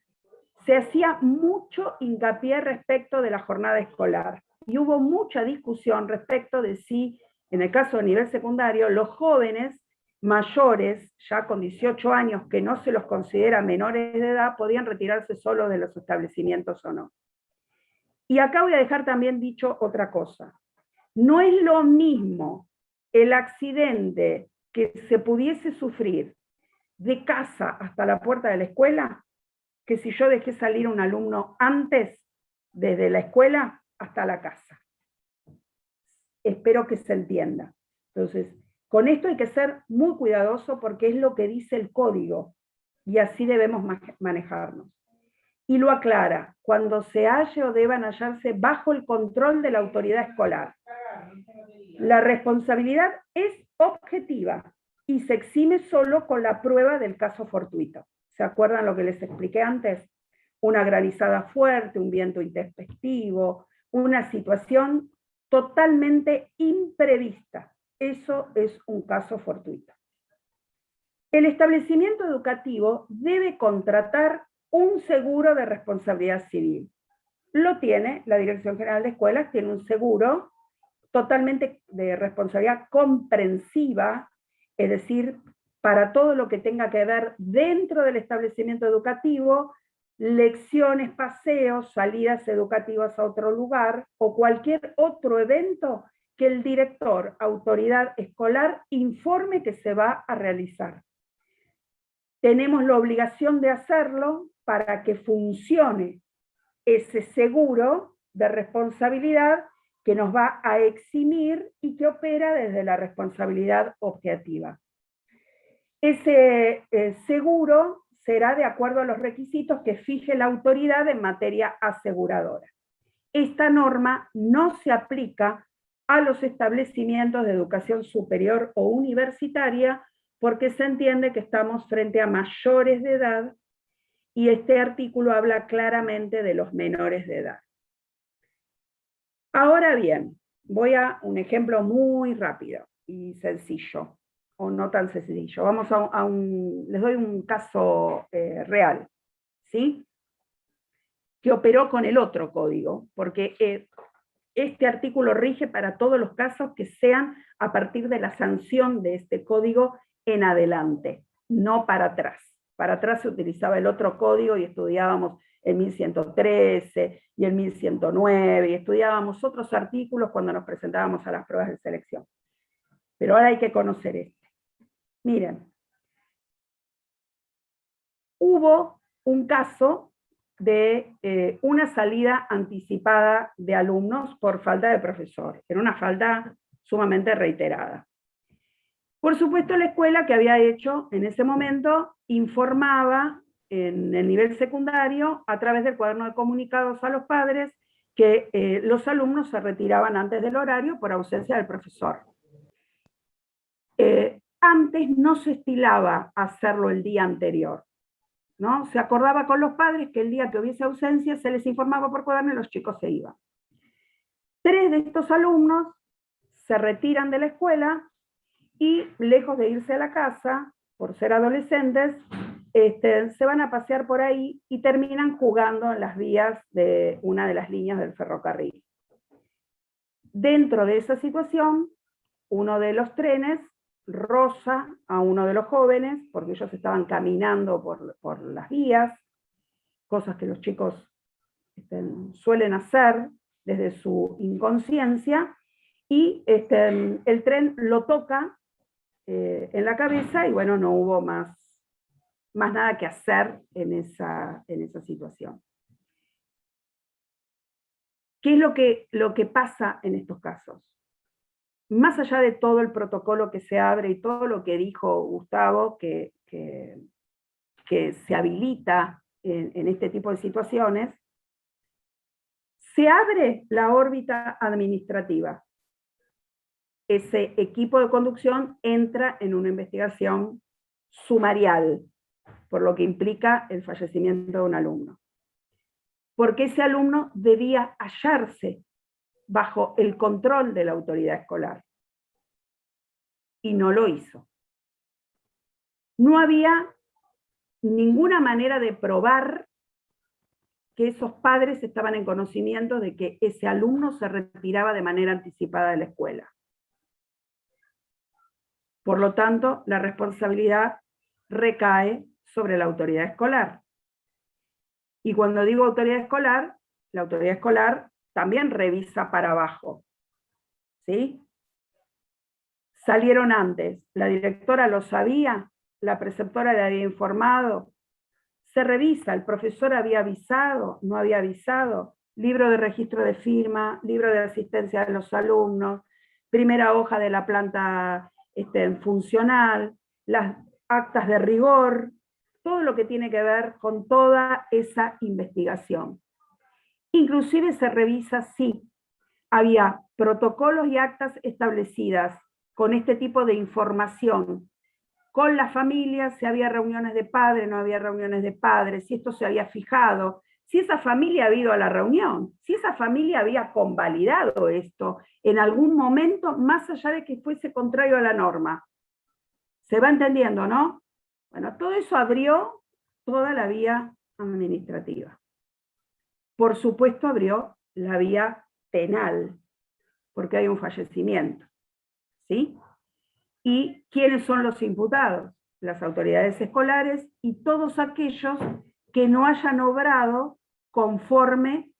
se hacía mucho hincapié respecto de la jornada escolar. Y hubo mucha discusión respecto de si, en el caso de nivel secundario, los jóvenes mayores, ya con 18 años, que no se los considera menores de edad, podían retirarse solos de los establecimientos o no. Y acá voy a dejar también dicho otra cosa. No es lo mismo el accidente que se pudiese sufrir de casa hasta la puerta de la escuela, que si yo dejé salir un alumno antes, desde la escuela hasta la casa. Espero que se entienda. Entonces, con esto hay que ser muy cuidadoso porque es lo que dice el código y así debemos manejarnos. Y lo aclara, cuando se halle o deban hallarse bajo el control de la autoridad escolar. La responsabilidad es objetiva y se exime solo con la prueba del caso fortuito. ¿Se acuerdan lo que les expliqué antes? Una granizada fuerte, un viento intempestivo, una situación totalmente imprevista. Eso es un caso fortuito. El establecimiento educativo debe contratar un seguro de responsabilidad civil. Lo tiene la Dirección General de Escuelas, tiene un seguro totalmente de responsabilidad comprensiva, es decir, para todo lo que tenga que ver dentro del establecimiento educativo, lecciones, paseos, salidas educativas a otro lugar o cualquier otro evento que el director, autoridad escolar, informe que se va a realizar. Tenemos la obligación de hacerlo para que funcione ese seguro de responsabilidad que nos va a eximir y que opera desde la responsabilidad objetiva. Ese seguro será de acuerdo a los requisitos que fije la autoridad en materia aseguradora. Esta norma no se aplica a los establecimientos de educación superior o universitaria porque se entiende que estamos frente a mayores de edad y este artículo habla claramente de los menores de edad. Ahora bien, voy a un ejemplo muy rápido y sencillo, o no tan sencillo. Vamos les doy un caso real, ¿sí? Que operó con el otro código, porque este artículo rige para todos los casos que sean a partir de la sanción de este código en adelante. no para atrás. Para atrás se utilizaba el otro código y estudiábamos el 1113 y el 1109, y estudiábamos otros artículos cuando nos presentábamos a las pruebas de selección. Pero ahora hay que conocer este. Miren, hubo un caso de una salida anticipada de alumnos por falta de profesor. Era una falta sumamente reiterada. Por supuesto, la escuela que había hecho en ese momento informaba en el nivel secundario a través del cuaderno de comunicados a los padres que los alumnos se retiraban antes del horario por ausencia del profesor. Antes no se estilaba hacerlo el día anterior, ¿no? Se acordaba con los padres que el día que hubiese ausencia se les informaba por cuaderno y los chicos se iban. 3 de estos alumnos se retiran de la escuela y, lejos de irse a la casa, por ser adolescentes, se van a pasear por ahí y terminan jugando en las vías de una de las líneas del ferrocarril. Dentro de esa situación, uno de los trenes roza a uno de los jóvenes, porque ellos estaban caminando por las vías, cosas que los chicos suelen hacer desde su inconsciencia, y el tren lo toca en la cabeza, y bueno, no hubo más nada que hacer en esa situación. ¿Qué es lo que pasa en estos casos? Más allá de todo el protocolo que se abre y todo lo que dijo Gustavo, que se habilita en este tipo de situaciones, se abre la órbita administrativa. Ese equipo de conducción entra en una investigación sumarial, por lo que implica el fallecimiento de un alumno. Porque ese alumno debía hallarse bajo el control de la autoridad escolar. Y no lo hizo. No había ninguna manera de probar que esos padres estaban en conocimiento de que ese alumno se retiraba de manera anticipada de la escuela. Por lo tanto, la responsabilidad recae sobre la autoridad escolar. Y cuando digo autoridad escolar, la autoridad escolar también revisa para abajo. ¿Sí? Salieron antes, la directora lo sabía, la preceptora le había informado, se revisa, el profesor había avisado, no había avisado, libro de registro de firma, libro de asistencia de los alumnos, primera hoja de la planta funcional, las actas de rigor, todo lo que tiene que ver con toda esa investigación. Inclusive se revisa si había protocolos y actas establecidas con este tipo de información, con la familia, si había reuniones de padres, no había reuniones de padres, si esto se había fijado, si esa familia había ido a la reunión, si esa familia había convalidado esto en algún momento, más allá de que fuese contrario a la norma. ¿Se va entendiendo, no? Bueno, todo eso abrió toda la vía administrativa. Por supuesto abrió la vía penal, porque hay un fallecimiento. ¿Sí? ¿Y quiénes son los imputados? Las autoridades escolares y todos aquellos que no hayan obrado conforme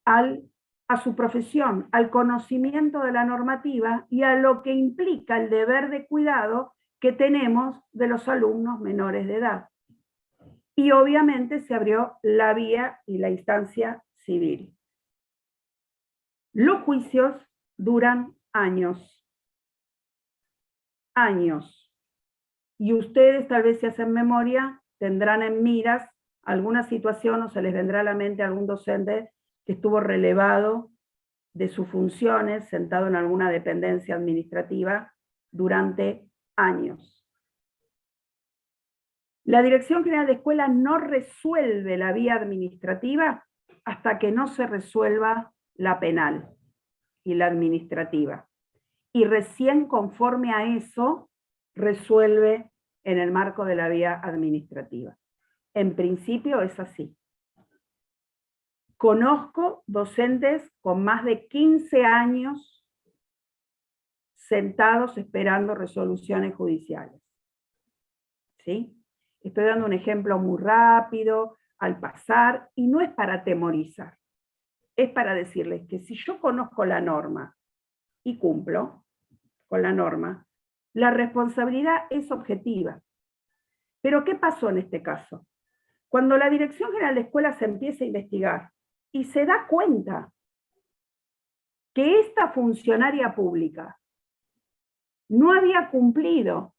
a su profesión, al conocimiento de la normativa y a lo que implica el deber de cuidado que tenemos de los alumnos menores de edad. Y obviamente se abrió la vía y la instancia civil. Los juicios duran años. Y ustedes, tal vez si hacen memoria, tendrán en miras alguna situación o se les vendrá a la mente algún docente que estuvo relevado de sus funciones, sentado en alguna dependencia administrativa durante años. La Dirección General de Escuela no resuelve la vía administrativa hasta que no se resuelva la penal y la administrativa. Y recién conforme a eso resuelve en el marco de la vía administrativa. En principio es así. Conozco docentes con más de 15 años sentados esperando resoluciones judiciales. ¿sí? Estoy dando un ejemplo muy rápido, al pasar, y no es para atemorizar, es para decirles que si yo conozco la norma y cumplo con la norma, la responsabilidad es objetiva. Pero ¿qué pasó en este caso? Cuando la Dirección General de Escuelas se empieza a investigar y se da cuenta que esta funcionaria pública no había cumplido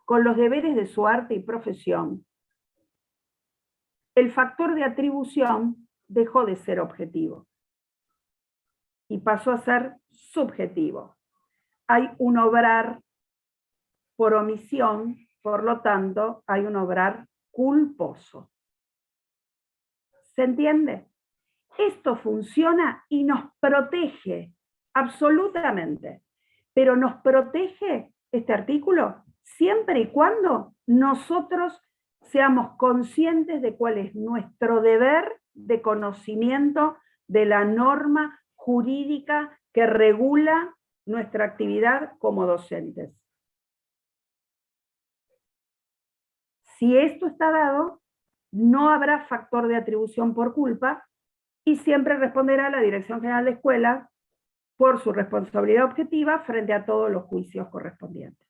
con los deberes de su arte y profesión, el factor de atribución dejó de ser objetivo y pasó a ser subjetivo. Hay un obrar por omisión, por lo tanto, hay un obrar culposo. ¿Se entiende? Esto funciona y nos protege, absolutamente. Pero nos protege este artículo siempre y cuando nosotros seamos conscientes de cuál es nuestro deber de conocimiento de la norma jurídica que regula nuestra actividad como docentes. Si esto está dado, no habrá factor de atribución por culpa y siempre responderá la Dirección General de Escuelas por su responsabilidad objetiva frente a todos los juicios correspondientes.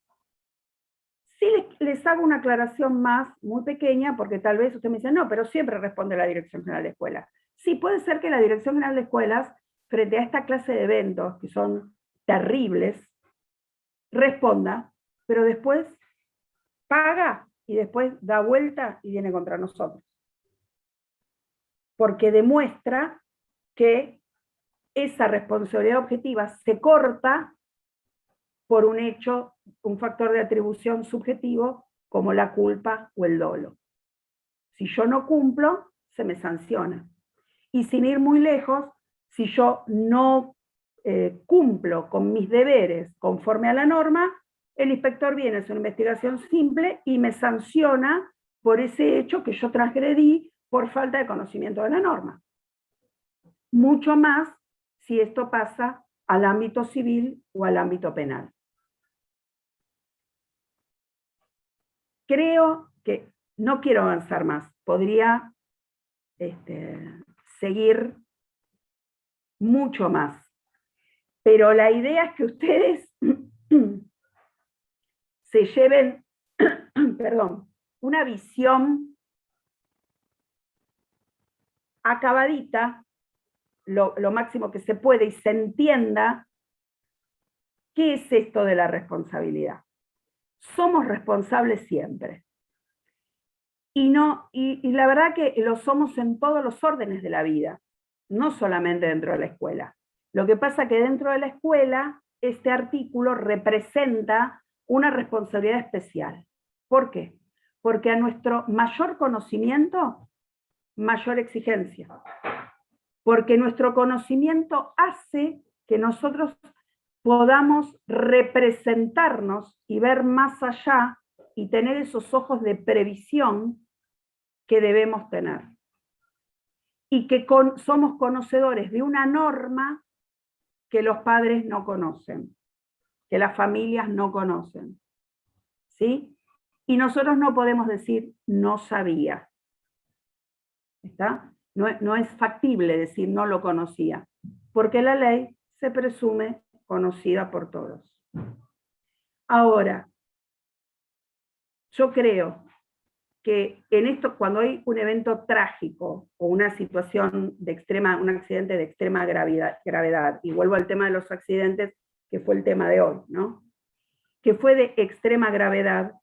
Sí les hago una aclaración más, muy pequeña, porque tal vez usted me dice, no, pero siempre responde la Dirección General de Escuelas. Sí, puede ser que la Dirección General de Escuelas, frente a esta clase de eventos, que son terribles, responda, pero después paga y después da vuelta y viene contra nosotros. Porque demuestra que esa responsabilidad objetiva se corta por un hecho, un factor de atribución subjetivo, como la culpa o el dolo. Si yo no cumplo, se me sanciona. Y sin ir muy lejos, si yo no cumplo con mis deberes conforme a la norma, el inspector viene a hacer una investigación simple y me sanciona por ese hecho que yo transgredí por falta de conocimiento de la norma. Mucho más si esto pasa al ámbito civil o al ámbito penal. Creo que no quiero avanzar más. Podría seguir mucho más. Pero la idea es que ustedes se lleven, perdón, una visión acabadita, lo máximo que se puede, y se entienda qué es esto de la responsabilidad. Somos responsables siempre. Y la verdad que lo somos en todos los órdenes de la vida, no solamente dentro de la escuela. Lo que pasa es que dentro de la escuela, este artículo representa una responsabilidad especial. ¿Por qué? Porque a nuestro mayor conocimiento, mayor exigencia. Porque nuestro conocimiento hace que nosotros podamos representarnos y ver más allá y tener esos ojos de previsión que debemos tener. Y que somos conocedores de una norma que los padres no conocen, que las familias no conocen. ¿Sí? Y nosotros no podemos decir, no sabía. ¿Está? No es factible decir, no lo conocía, porque la ley se presume conocida por todos. Ahora, yo creo que en esto, cuando hay un evento trágico o una situación de un accidente de extrema gravedad, y vuelvo al tema de los accidentes, que fue el tema de hoy, ¿no? Que fue de extrema gravedad,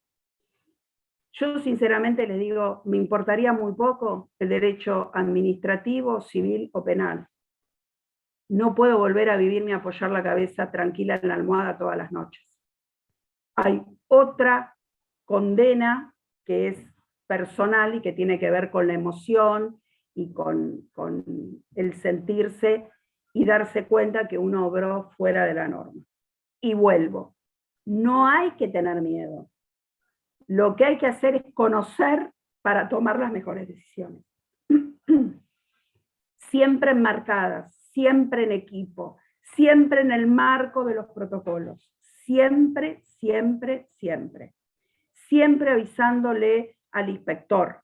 yo sinceramente les digo, me importaría muy poco el derecho administrativo, civil o penal. No puedo volver a vivir ni apoyar la cabeza tranquila en la almohada todas las noches. Hay otra condena que es personal y que tiene que ver con la emoción y con el sentirse y darse cuenta que uno obró fuera de la norma. Y vuelvo, no hay que tener miedo. Lo que hay que hacer es conocer para tomar las mejores decisiones. Siempre enmarcadas, siempre en equipo, siempre en el marco de los protocolos. Siempre, siempre, siempre. siempre avisándole al inspector.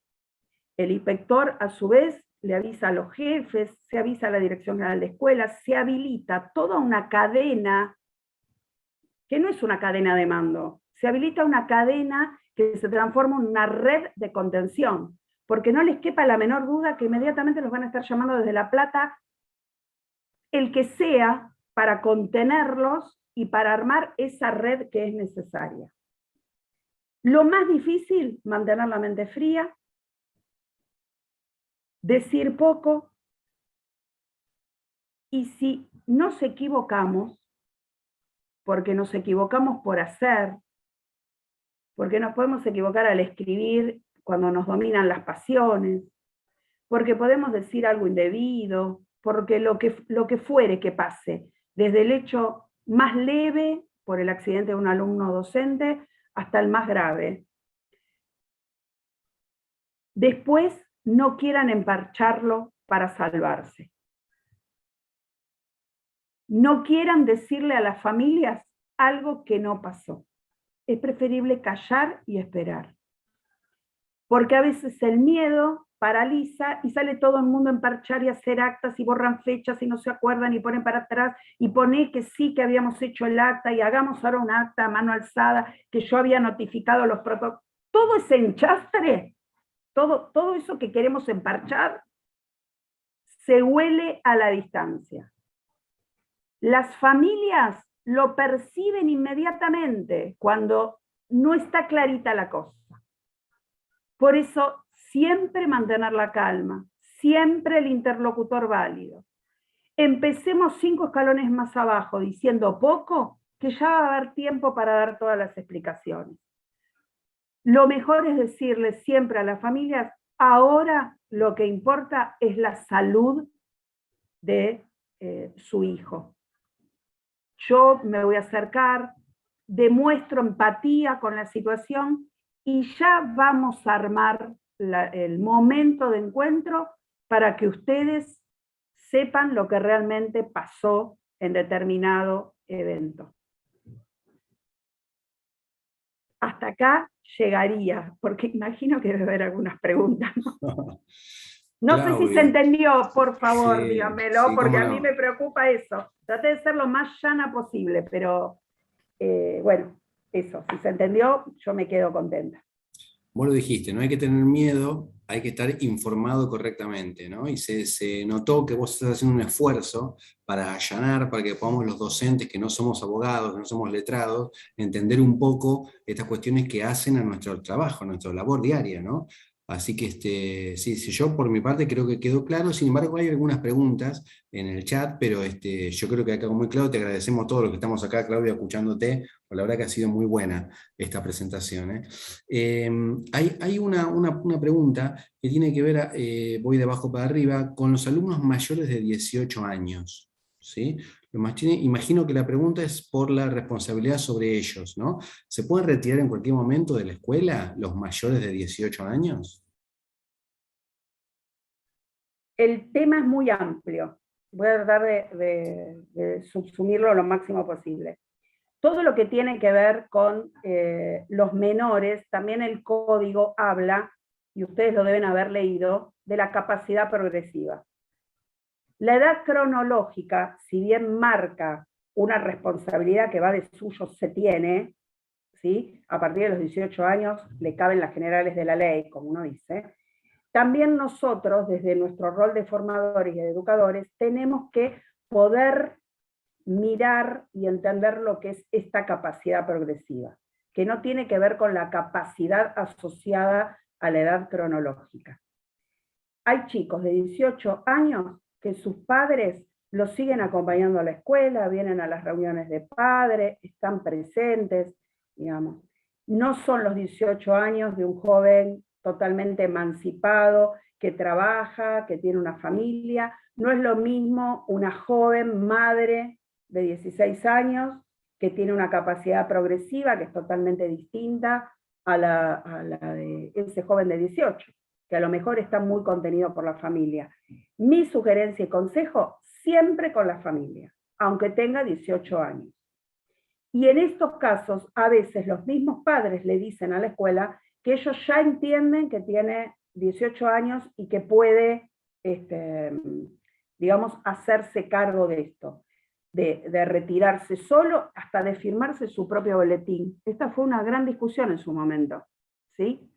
El inspector, a su vez, le avisa a los jefes, se avisa a la Dirección General de Escuelas, se habilita toda una cadena, que no es una cadena de mando, se habilita una cadena que se transforma en una red de contención, porque no les quepa la menor duda que inmediatamente los van a estar llamando desde La Plata, el que sea, para contenerlos y para armar esa red que es necesaria. Lo más difícil, mantener la mente fría, decir poco, y si nos equivocamos, porque nos equivocamos por hacer, porque nos podemos equivocar al escribir cuando nos dominan las pasiones, porque podemos decir algo indebido, porque lo que fuere que pase, desde el hecho más leve, por el accidente de un alumno docente, hasta el más grave. Después no quieran emparcharlo para salvarse. No quieran decirle a las familias algo que no pasó. Es preferible callar y esperar. Porque a veces el miedo paraliza y sale todo el mundo a emparchar y a hacer actas y borran fechas y no se acuerdan y ponen para atrás y pone que sí que habíamos hecho el acta y hagamos ahora un acta a mano alzada que yo había notificado los protocolos. Todo ese enchastre, todo eso que queremos emparchar, se huele a la distancia. Las familias lo perciben inmediatamente cuando no está clarita la cosa. Por eso, siempre mantener la calma, siempre el interlocutor válido. Empecemos 5 escalones más abajo diciendo poco, que ya va a haber tiempo para dar todas las explicaciones. Lo mejor es decirles siempre a las familias, ahora lo que importa es la salud de su hijo. Yo me voy a acercar, demuestro empatía con la situación y ya vamos a armar el momento de encuentro para que ustedes sepan lo que realmente pasó en determinado evento. Hasta acá llegaría, porque imagino que debe haber algunas preguntas, ¿no? No sé si se entendió, por favor, sí, dígamelo, sí, porque a mí me preocupa eso. Traté de ser lo más llana posible, pero bueno, eso, si se entendió, yo me quedo contenta. Vos lo dijiste, no hay que tener miedo, hay que estar informado correctamente, ¿no? Y se notó que vos estás haciendo un esfuerzo para allanar, para que podamos los docentes que no somos abogados, que no somos letrados, entender un poco estas cuestiones que hacen a nuestro trabajo, a nuestra labor diaria, ¿no? Así que sí, yo por mi parte creo que quedó claro. Sin embargo, hay algunas preguntas en el chat, pero yo creo que ha quedado muy claro. Te agradecemos todos los que estamos acá, Claudia, escuchándote, porque la verdad que ha sido muy buena esta presentación. Hay una pregunta que tiene que ver, voy de abajo para arriba, con los alumnos mayores de 18 años. ¿Sí? Imagino que la pregunta es por la responsabilidad sobre ellos, ¿no? ¿Se pueden retirar en cualquier momento de la escuela los mayores de 18 años? El tema es muy amplio. Voy a tratar de subsumirlo lo máximo posible. Todo lo que tiene que ver con los menores, también el código habla, y ustedes lo deben haber leído, de la capacidad progresiva. La edad cronológica, si bien marca una responsabilidad que va de suyo, se tiene, ¿sí? A partir de los 18 años le caben las generales de la ley, como uno dice, también nosotros, desde nuestro rol de formadores y de educadores, tenemos que poder mirar y entender lo que es esta capacidad progresiva, que no tiene que ver con la capacidad asociada a la edad cronológica. Hay chicos de 18 años que sus padres los siguen acompañando a la escuela, vienen a las reuniones de padres, están presentes, digamos. No son los 18 años de un joven totalmente emancipado, que trabaja, que tiene una familia. No es lo mismo una joven madre de 16 años que tiene una capacidad progresiva que es totalmente distinta a la de ese joven de 18, que a lo mejor está muy contenido por la familia. Mi sugerencia y consejo, siempre con la familia, aunque tenga 18 años. Y en estos casos, a veces los mismos padres le dicen a la escuela que ellos ya entienden que tiene 18 años y que puede, digamos, hacerse cargo de esto, de retirarse solo hasta de firmarse su propio boletín. Esta fue una gran discusión en su momento, ¿sí?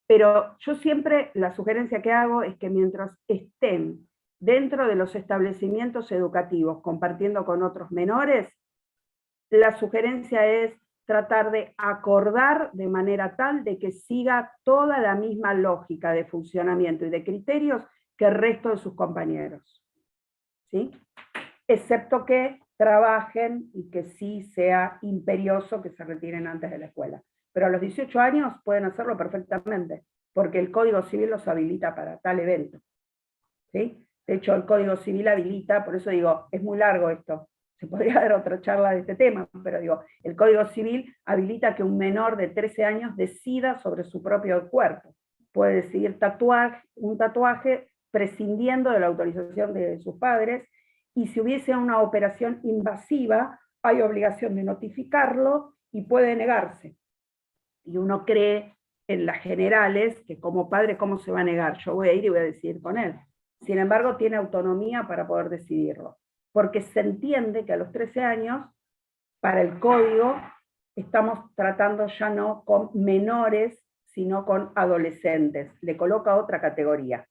Pero yo siempre, la sugerencia que hago es que mientras estén dentro de los establecimientos educativos compartiendo con otros menores, la sugerencia es tratar de acordar de manera tal de que siga toda la misma lógica de funcionamiento y de criterios que el resto de sus compañeros, ¿sí? Excepto que trabajen y que sí sea imperioso que se retiren antes de la escuela. Pero a los 18 años pueden hacerlo perfectamente, porque el Código Civil los habilita para tal evento, ¿sí? De hecho, el Código Civil habilita, por eso digo, es muy largo esto, se podría dar otra charla de este tema, pero digo, el Código Civil habilita que un menor de 13 años decida sobre su propio cuerpo. Puede decidir un tatuaje prescindiendo de la autorización de sus padres, y si hubiese una operación invasiva, hay obligación de notificarlo y puede negarse. Y uno cree en las generales que como padre, ¿cómo se va a negar? Yo voy a ir y voy a decidir con él. Sin embargo, tiene autonomía para poder decidirlo, porque se entiende que a los 13 años, para el código, estamos tratando ya no con menores, sino con adolescentes. Le coloca otra categoría.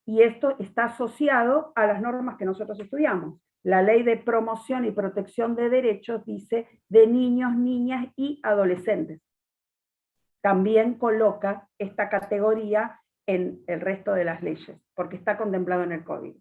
Y esto está asociado a las normas que nosotros estudiamos. La Ley de Promoción y Protección de Derechos dice de niños, niñas y adolescentes. También coloca esta categoría en el resto de las leyes, porque está contemplado en el Código.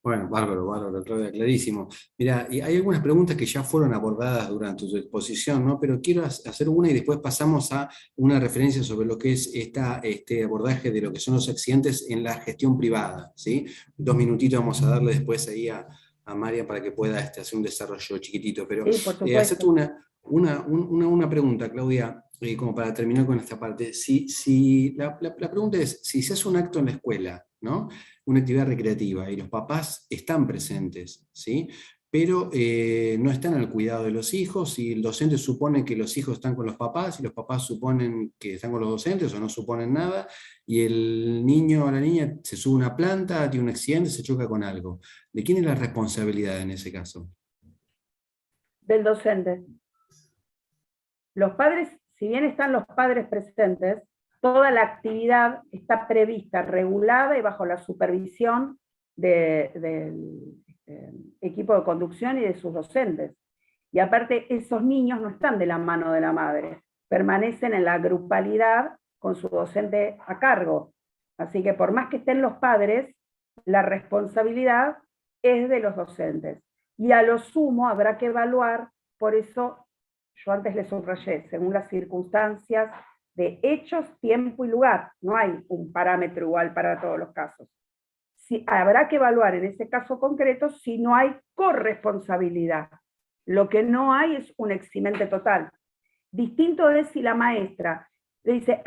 Bueno, bárbaro, Claudia, clarísimo. Mira, y hay algunas preguntas que ya fueron abordadas durante tu exposición, ¿no? Pero quiero hacer una y después pasamos a una referencia sobre lo que es este abordaje de lo que son los accidentes en la gestión privada, ¿sí? 2 minutitos vamos a darle después ahí a María para que pueda hacer un desarrollo chiquitito, pero Sí, por supuesto. hacerte una pregunta, Claudia, como para terminar con esta parte. La pregunta es, si se hace un acto en la escuela, ¿no? Una actividad recreativa, y los papás están presentes, ¿sí? Pero no están al cuidado de los hijos, y el docente supone que los hijos están con los papás, y los papás suponen que están con los docentes, o no suponen nada, y el niño o la niña se sube a una planta, tiene un accidente, se choca con algo. ¿De quién es la responsabilidad en ese caso? Del docente. Los padres, si bien están los padres presentes, toda la actividad está prevista, regulada y bajo la supervisión del equipo de conducción y de sus docentes. Y aparte, esos niños no están de la mano de la madre, permanecen en la grupalidad con su docente a cargo. Así que por más que estén los padres, la responsabilidad es de los docentes. Y a lo sumo habrá que evaluar, por eso yo antes le subrayé, según las circunstancias de hechos, tiempo y lugar. No hay un parámetro igual para todos los casos. Habrá que evaluar en ese caso concreto si no hay corresponsabilidad. Lo que no hay es un eximente total. Distinto es si la maestra le dice,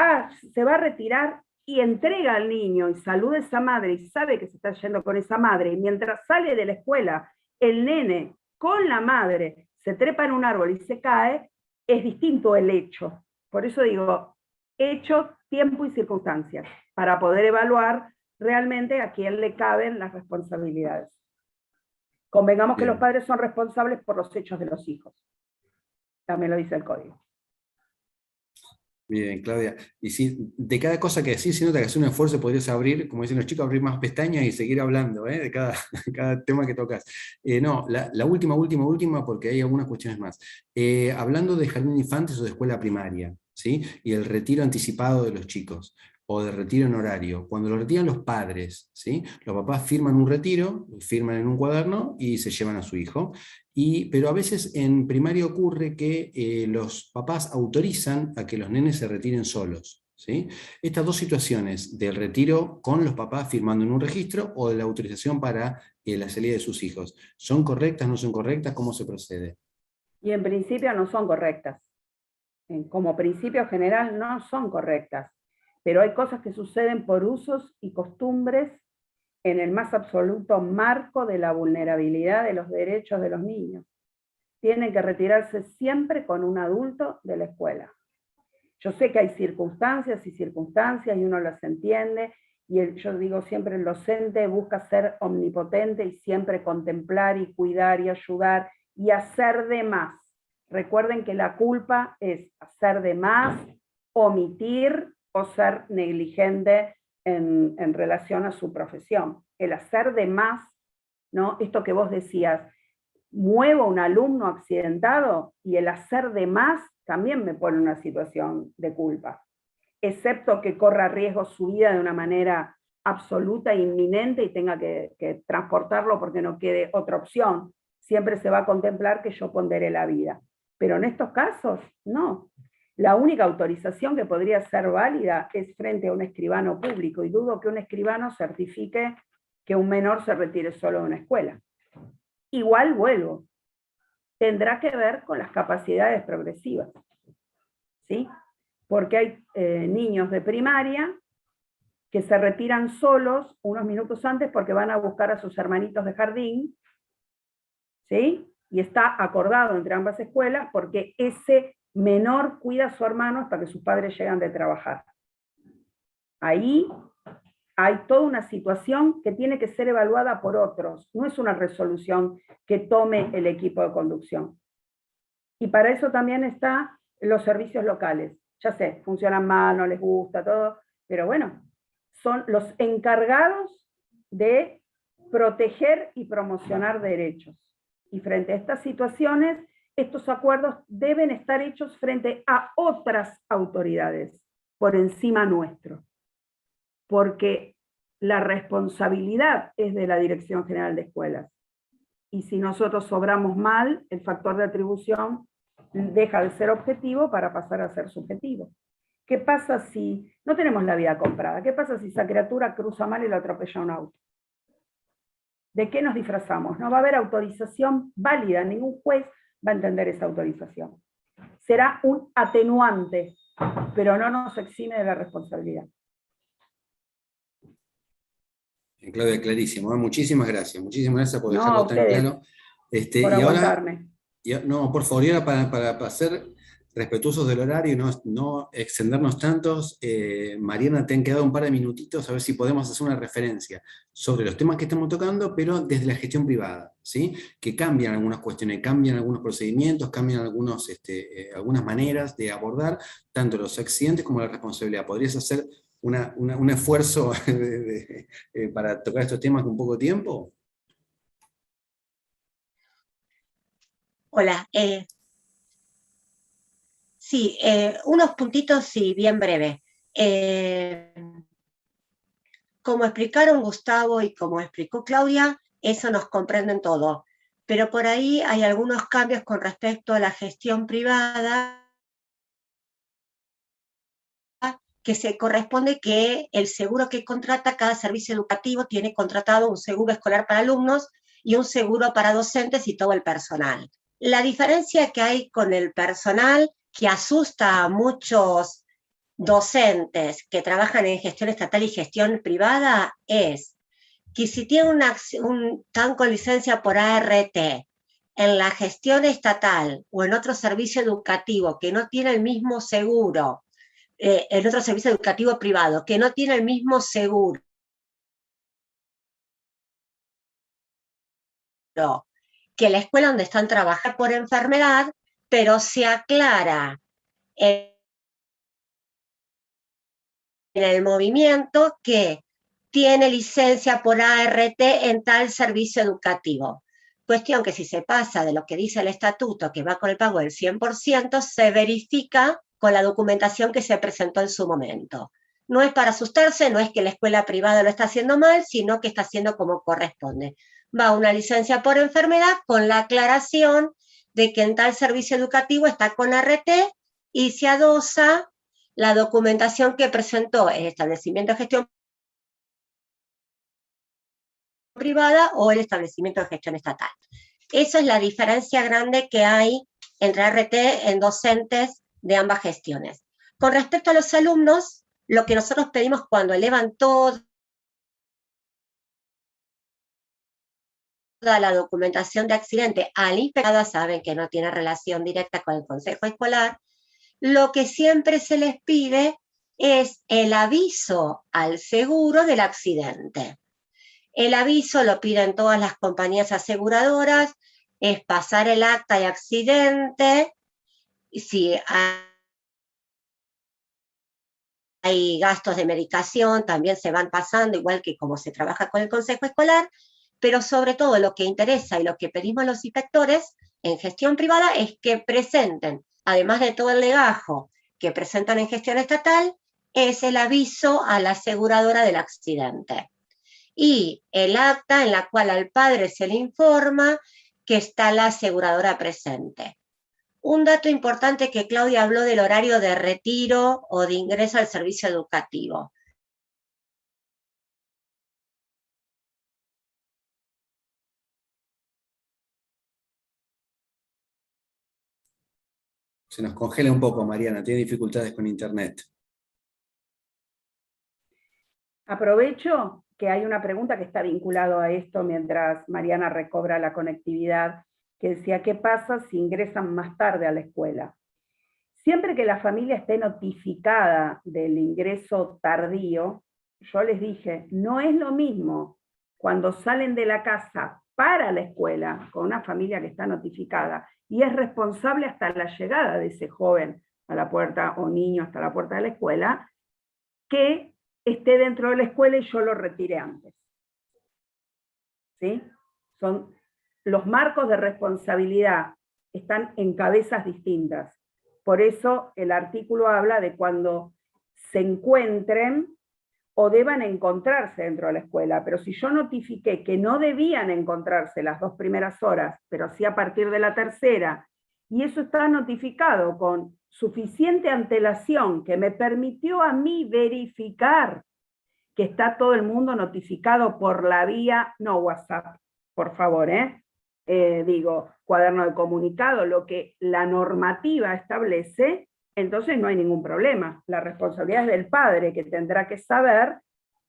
se va a retirar, y entrega al niño y saluda a esa madre y sabe que se está yendo con esa madre, y mientras sale de la escuela, el nene con la madre se trepa en un árbol y se cae, es distinto el hecho. Por eso digo, hecho, tiempo y circunstancias, para poder evaluar realmente a quién le caben las responsabilidades. Convengamos que los padres son responsables por los hechos de los hijos. También lo dice el código. Bien, Claudia. Y si de cada cosa que decís, se nota que haces un esfuerzo, podrías abrir, como dicen los chicos, abrir más pestañas y seguir hablando, de cada tema que tocas. No, la última, porque hay algunas cuestiones más. Hablando de jardín de infantes o de escuela primaria, ¿sí? Y el retiro anticipado de los chicos, o de retiro en horario. Cuando lo retiran los padres, ¿sí? Los papás firman un retiro, firman en un cuaderno y se llevan a su hijo. Pero a veces en primaria ocurre que los papás autorizan a que los nenes se retiren solos, ¿sí? Estas dos situaciones, del retiro con los papás firmando en un registro, o de la autorización para la salida de sus hijos, ¿son correctas, no son correctas? ¿Cómo se procede? Y en principio no son correctas. Como principio general no son correctas. Pero hay cosas que suceden por usos y costumbres en el más absoluto marco de la vulnerabilidad de los derechos de los niños. tienen que retirarse siempre con un adulto de la escuela. Yo sé que hay circunstancias y circunstancias y uno las entiende, y yo digo siempre, el docente busca ser omnipotente y siempre contemplar y cuidar y ayudar y hacer de más. Recuerden que la culpa es hacer de más, omitir o ser negligente en relación a su profesión. El hacer de más, ¿no? Esto que vos decías, muevo a un alumno accidentado y el hacer de más también me pone en una situación de culpa, excepto que corra riesgo su vida de una manera absoluta e inminente y tenga que transportarlo porque no quede otra opción. Siempre se va a contemplar que yo ponderé la vida. Pero en estos casos, no. La única autorización que podría ser válida es frente a un escribano público, y dudo que un escribano certifique que un menor se retire solo de una escuela. Igual vuelvo, tendrá que ver con las capacidades progresivas, ¿sí? Porque hay niños de primaria que se retiran solos unos minutos antes porque van a buscar a sus hermanitos de jardín, ¿sí? Y está acordado entre ambas escuelas porque ese menor cuida a su hermano hasta que sus padres llegan de trabajar. Ahí hay toda una situación que tiene que ser evaluada por otros, no es una resolución que tome el equipo de conducción. Y para eso también están los servicios locales. Ya sé, funcionan mal, no les gusta, todo, pero bueno, son los encargados de proteger y promocionar derechos. Y frente a estas situaciones, estos acuerdos deben estar hechos frente a otras autoridades, por encima nuestro. Porque la responsabilidad es de la Dirección General de Escuelas. Y si nosotros obramos mal, el factor de atribución deja de ser objetivo para pasar a ser subjetivo. ¿Qué pasa si no tenemos la vida comprada? ¿Qué pasa si esa criatura cruza mal y lo atropella un auto? ¿De qué nos disfrazamos? No va a haber autorización válida, ningún juez va a entender esa autorización. Será un atenuante, pero no nos exime de la responsabilidad. Claudia, clarísimo. Muchísimas gracias por No, dejarlo a tan ustedes, claro. por Y ahora, aguantarme. no, por favor, y ahora para ser respetuosos del horario y no extendernos tantos, Mariana, te han quedado un par de minutitos a ver si podemos hacer una referencia sobre los temas que estamos tocando, pero desde la gestión privada, ¿sí? Que cambian algunas cuestiones, cambian algunos procedimientos, cambian algunas maneras de abordar tanto los accidentes como la responsabilidad. ¿Podrías hacer un esfuerzo para tocar estos temas con poco tiempo? Hola, sí, unos puntitos, sí, bien breve. Como explicaron Gustavo y como explicó Claudia, eso nos comprende en todo. Pero por ahí hay algunos cambios con respecto a la gestión privada, que se corresponde que el seguro que contrata cada servicio educativo tiene contratado un seguro escolar para alumnos y un seguro para docentes y todo el personal. La diferencia que hay con el personal, que asusta a muchos docentes que trabajan en gestión estatal y gestión privada, es que si tienen están con licencia por ART en la gestión estatal o en otro servicio educativo que no tiene el mismo seguro, en otro servicio educativo privado, que no tiene el mismo seguro que la escuela donde están trabajando por enfermedad, pero se aclara en el movimiento que tiene licencia por ART en tal servicio educativo. Cuestión que si se pasa de lo que dice el estatuto, que va con el pago del 100%, se verifica con la documentación que se presentó en su momento. No es para asustarse, no es que la escuela privada lo está haciendo mal, sino que está haciendo como corresponde. Va una licencia por enfermedad con la aclaración de que en tal servicio educativo está con ART y se adosa la documentación que presentó el establecimiento de gestión privada o el establecimiento de gestión estatal. Esa es la diferencia grande que hay entre ART en docentes de ambas gestiones. Con respecto a los alumnos, lo que nosotros pedimos cuando elevan todos la documentación de accidente al inspector, saben que no tiene relación directa con el consejo escolar, lo que siempre se les pide es el aviso al seguro del accidente. El aviso lo piden todas las compañías aseguradoras, es pasar el acta de accidente, si hay gastos de medicación, también se van pasando, igual que como se trabaja con el consejo escolar, pero sobre todo lo que interesa y lo que pedimos a los inspectores en gestión privada es que presenten, además de todo el legajo que presentan en gestión estatal, es el aviso a la aseguradora del accidente. Y el acta en la cual al padre se le informa que está la aseguradora presente. Un dato importante que Claudia habló del horario de retiro o de ingreso al servicio educativo. Se nos congela un poco, Mariana, tiene dificultades con internet. Aprovecho que hay una pregunta que está vinculada a esto mientras Mariana recobra la conectividad, que decía, ¿qué pasa si ingresan más tarde a la escuela? Siempre que la familia esté notificada del ingreso tardío, yo les dije, no es lo mismo cuando salen de la casa para la escuela, con una familia que está notificada, y es responsable hasta la llegada de ese joven a la puerta, o niño hasta la puerta de la escuela, que esté dentro de la escuela y yo lo retire antes. ¿Sí? Son los marcos de responsabilidad, están en cabezas distintas. Por eso el artículo habla de cuando se encuentren o deban encontrarse dentro de la escuela, pero si yo notifiqué que no debían encontrarse las 2 primeras horas, pero sí a partir de la tercera, y eso está notificado con suficiente antelación que me permitió a mí verificar que está todo el mundo notificado por la vía, no WhatsApp, por favor, digo, cuaderno de comunicado, lo que la normativa establece, entonces no hay ningún problema. La responsabilidad es del padre, que tendrá que saber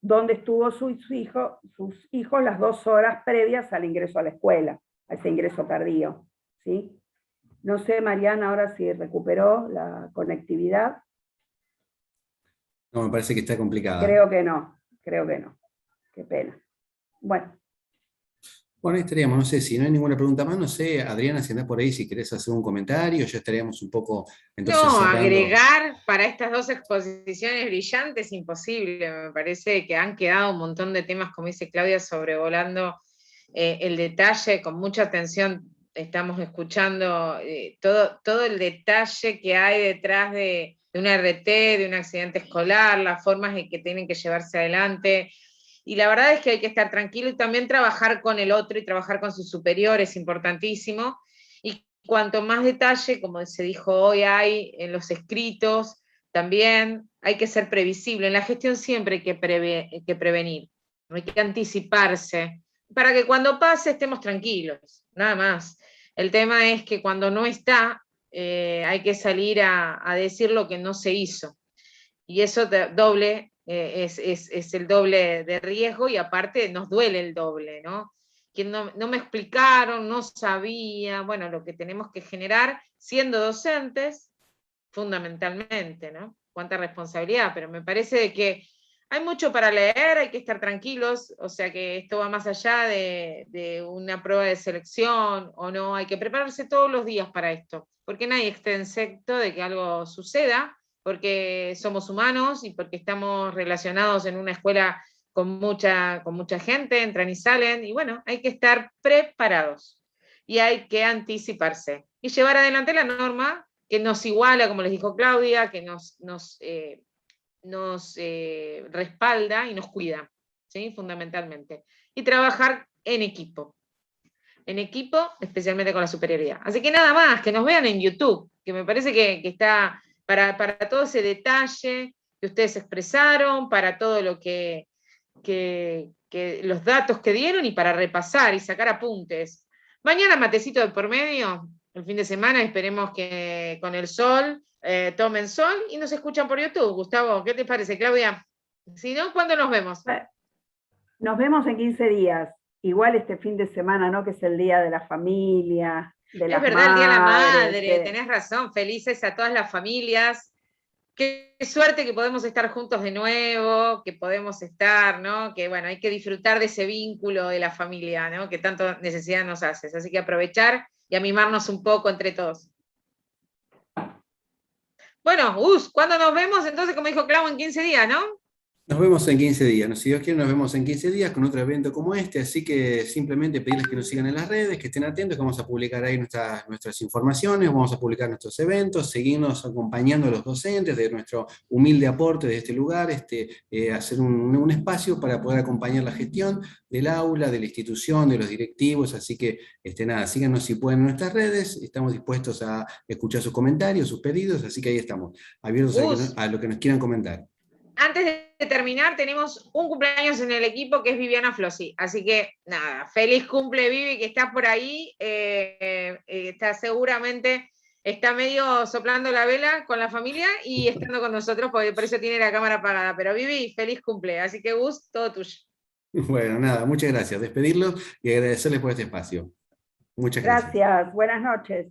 dónde estuvo sus hijos las 2 horas previas al ingreso a la escuela, a ese ingreso tardío. ¿Sí? No sé, Mariana, ahora si recuperó la conectividad. No, me parece que está complicada. Creo que no. Qué pena. Bueno. Bueno, ahí estaríamos, no sé, si no hay ninguna pregunta más, no sé, Adriana, si andás por ahí, si querés hacer un comentario, ya estaríamos un poco, entonces, No, cerrando. agregar para estas 2 exposiciones brillantes, imposible, me parece que han quedado un montón de temas, como dice Claudia, sobrevolando el detalle, con mucha atención estamos escuchando todo el detalle que hay detrás de una RT, de un accidente escolar, las formas en que tienen que llevarse adelante. Y la verdad es que hay que estar tranquilo y también trabajar con el otro y trabajar con sus superiores, importantísimo. Y cuanto más detalle, como se dijo hoy, hay en los escritos, también hay que ser previsible. En la gestión siempre hay que prevenir, hay que anticiparse, para que cuando pase estemos tranquilos, nada más. El tema es que cuando no está, hay que salir a decir lo que no se hizo. Y eso doble, es el doble de riesgo y aparte nos duele el doble, ¿no? Que no me explicaron, no sabía, bueno, lo que tenemos que generar siendo docentes, fundamentalmente, ¿no? Cuánta responsabilidad, pero me parece de que hay mucho para leer, hay que estar tranquilos, o sea que esto va más allá de una prueba de selección o no, hay que prepararse todos los días para esto, porque nadie está exento de que algo suceda, porque somos humanos y porque estamos relacionados en una escuela con mucha gente, entran y salen, y bueno, hay que estar preparados y hay que anticiparse y llevar adelante la norma que nos iguala, como les dijo Claudia, que nos respalda y nos cuida, ¿sí? Fundamentalmente. Y trabajar en equipo, especialmente con la superioridad. Así que nada más, que nos vean en YouTube, que me parece que está para todo ese detalle que ustedes expresaron, para todo lo que los datos que dieron y para repasar y sacar apuntes. Mañana matecito de por medio, el fin de semana, esperemos que con el sol tomen sol y nos escuchan por YouTube. Gustavo, ¿qué te parece, Claudia? Si no, ¿cuándo nos vemos? Nos vemos en 15 días. igual este fin de semana, ¿no? Que es el Día de la Familia, de las Es verdad, el Día de la Madres, Madre, tenés razón, felices a todas las familias. Qué suerte que podemos estar juntos de nuevo, que podemos estar, ¿no? Que bueno, hay que disfrutar de ese vínculo de la familia, ¿no? Que tanto necesidad nos hace. Así que aprovechar y a mimarnos un poco entre todos. Bueno, ¿cuándo nos vemos? Entonces, como dijo Clau, en 15 días, ¿no? Nos vemos en 15 días, si Dios quiere nos vemos en 15 días con otro evento como este, así que simplemente pedirles que nos sigan en las redes, que estén atentos, que vamos a publicar ahí nuestras informaciones, vamos a publicar nuestros eventos, seguirnos acompañando a los docentes de nuestro humilde aporte de este lugar, hacer un espacio para poder acompañar la gestión del aula, de la institución, de los directivos, así que nada, síganos si pueden en nuestras redes, estamos dispuestos a escuchar sus comentarios, sus pedidos, así que ahí estamos, abiertos a lo que nos quieran comentar. Antes de terminar, tenemos un cumpleaños en el equipo que es Viviana Flossi. Así que, nada, feliz cumple, Vivi, que estás por ahí. Está seguramente, está medio soplando la vela con la familia y estando con nosotros, porque por eso tiene la cámara apagada. Pero Vivi, feliz cumple. Así que, Gus, todo tuyo. Bueno, nada, muchas gracias. Despedirlos y agradecerles por este espacio. Muchas gracias. Gracias, buenas noches.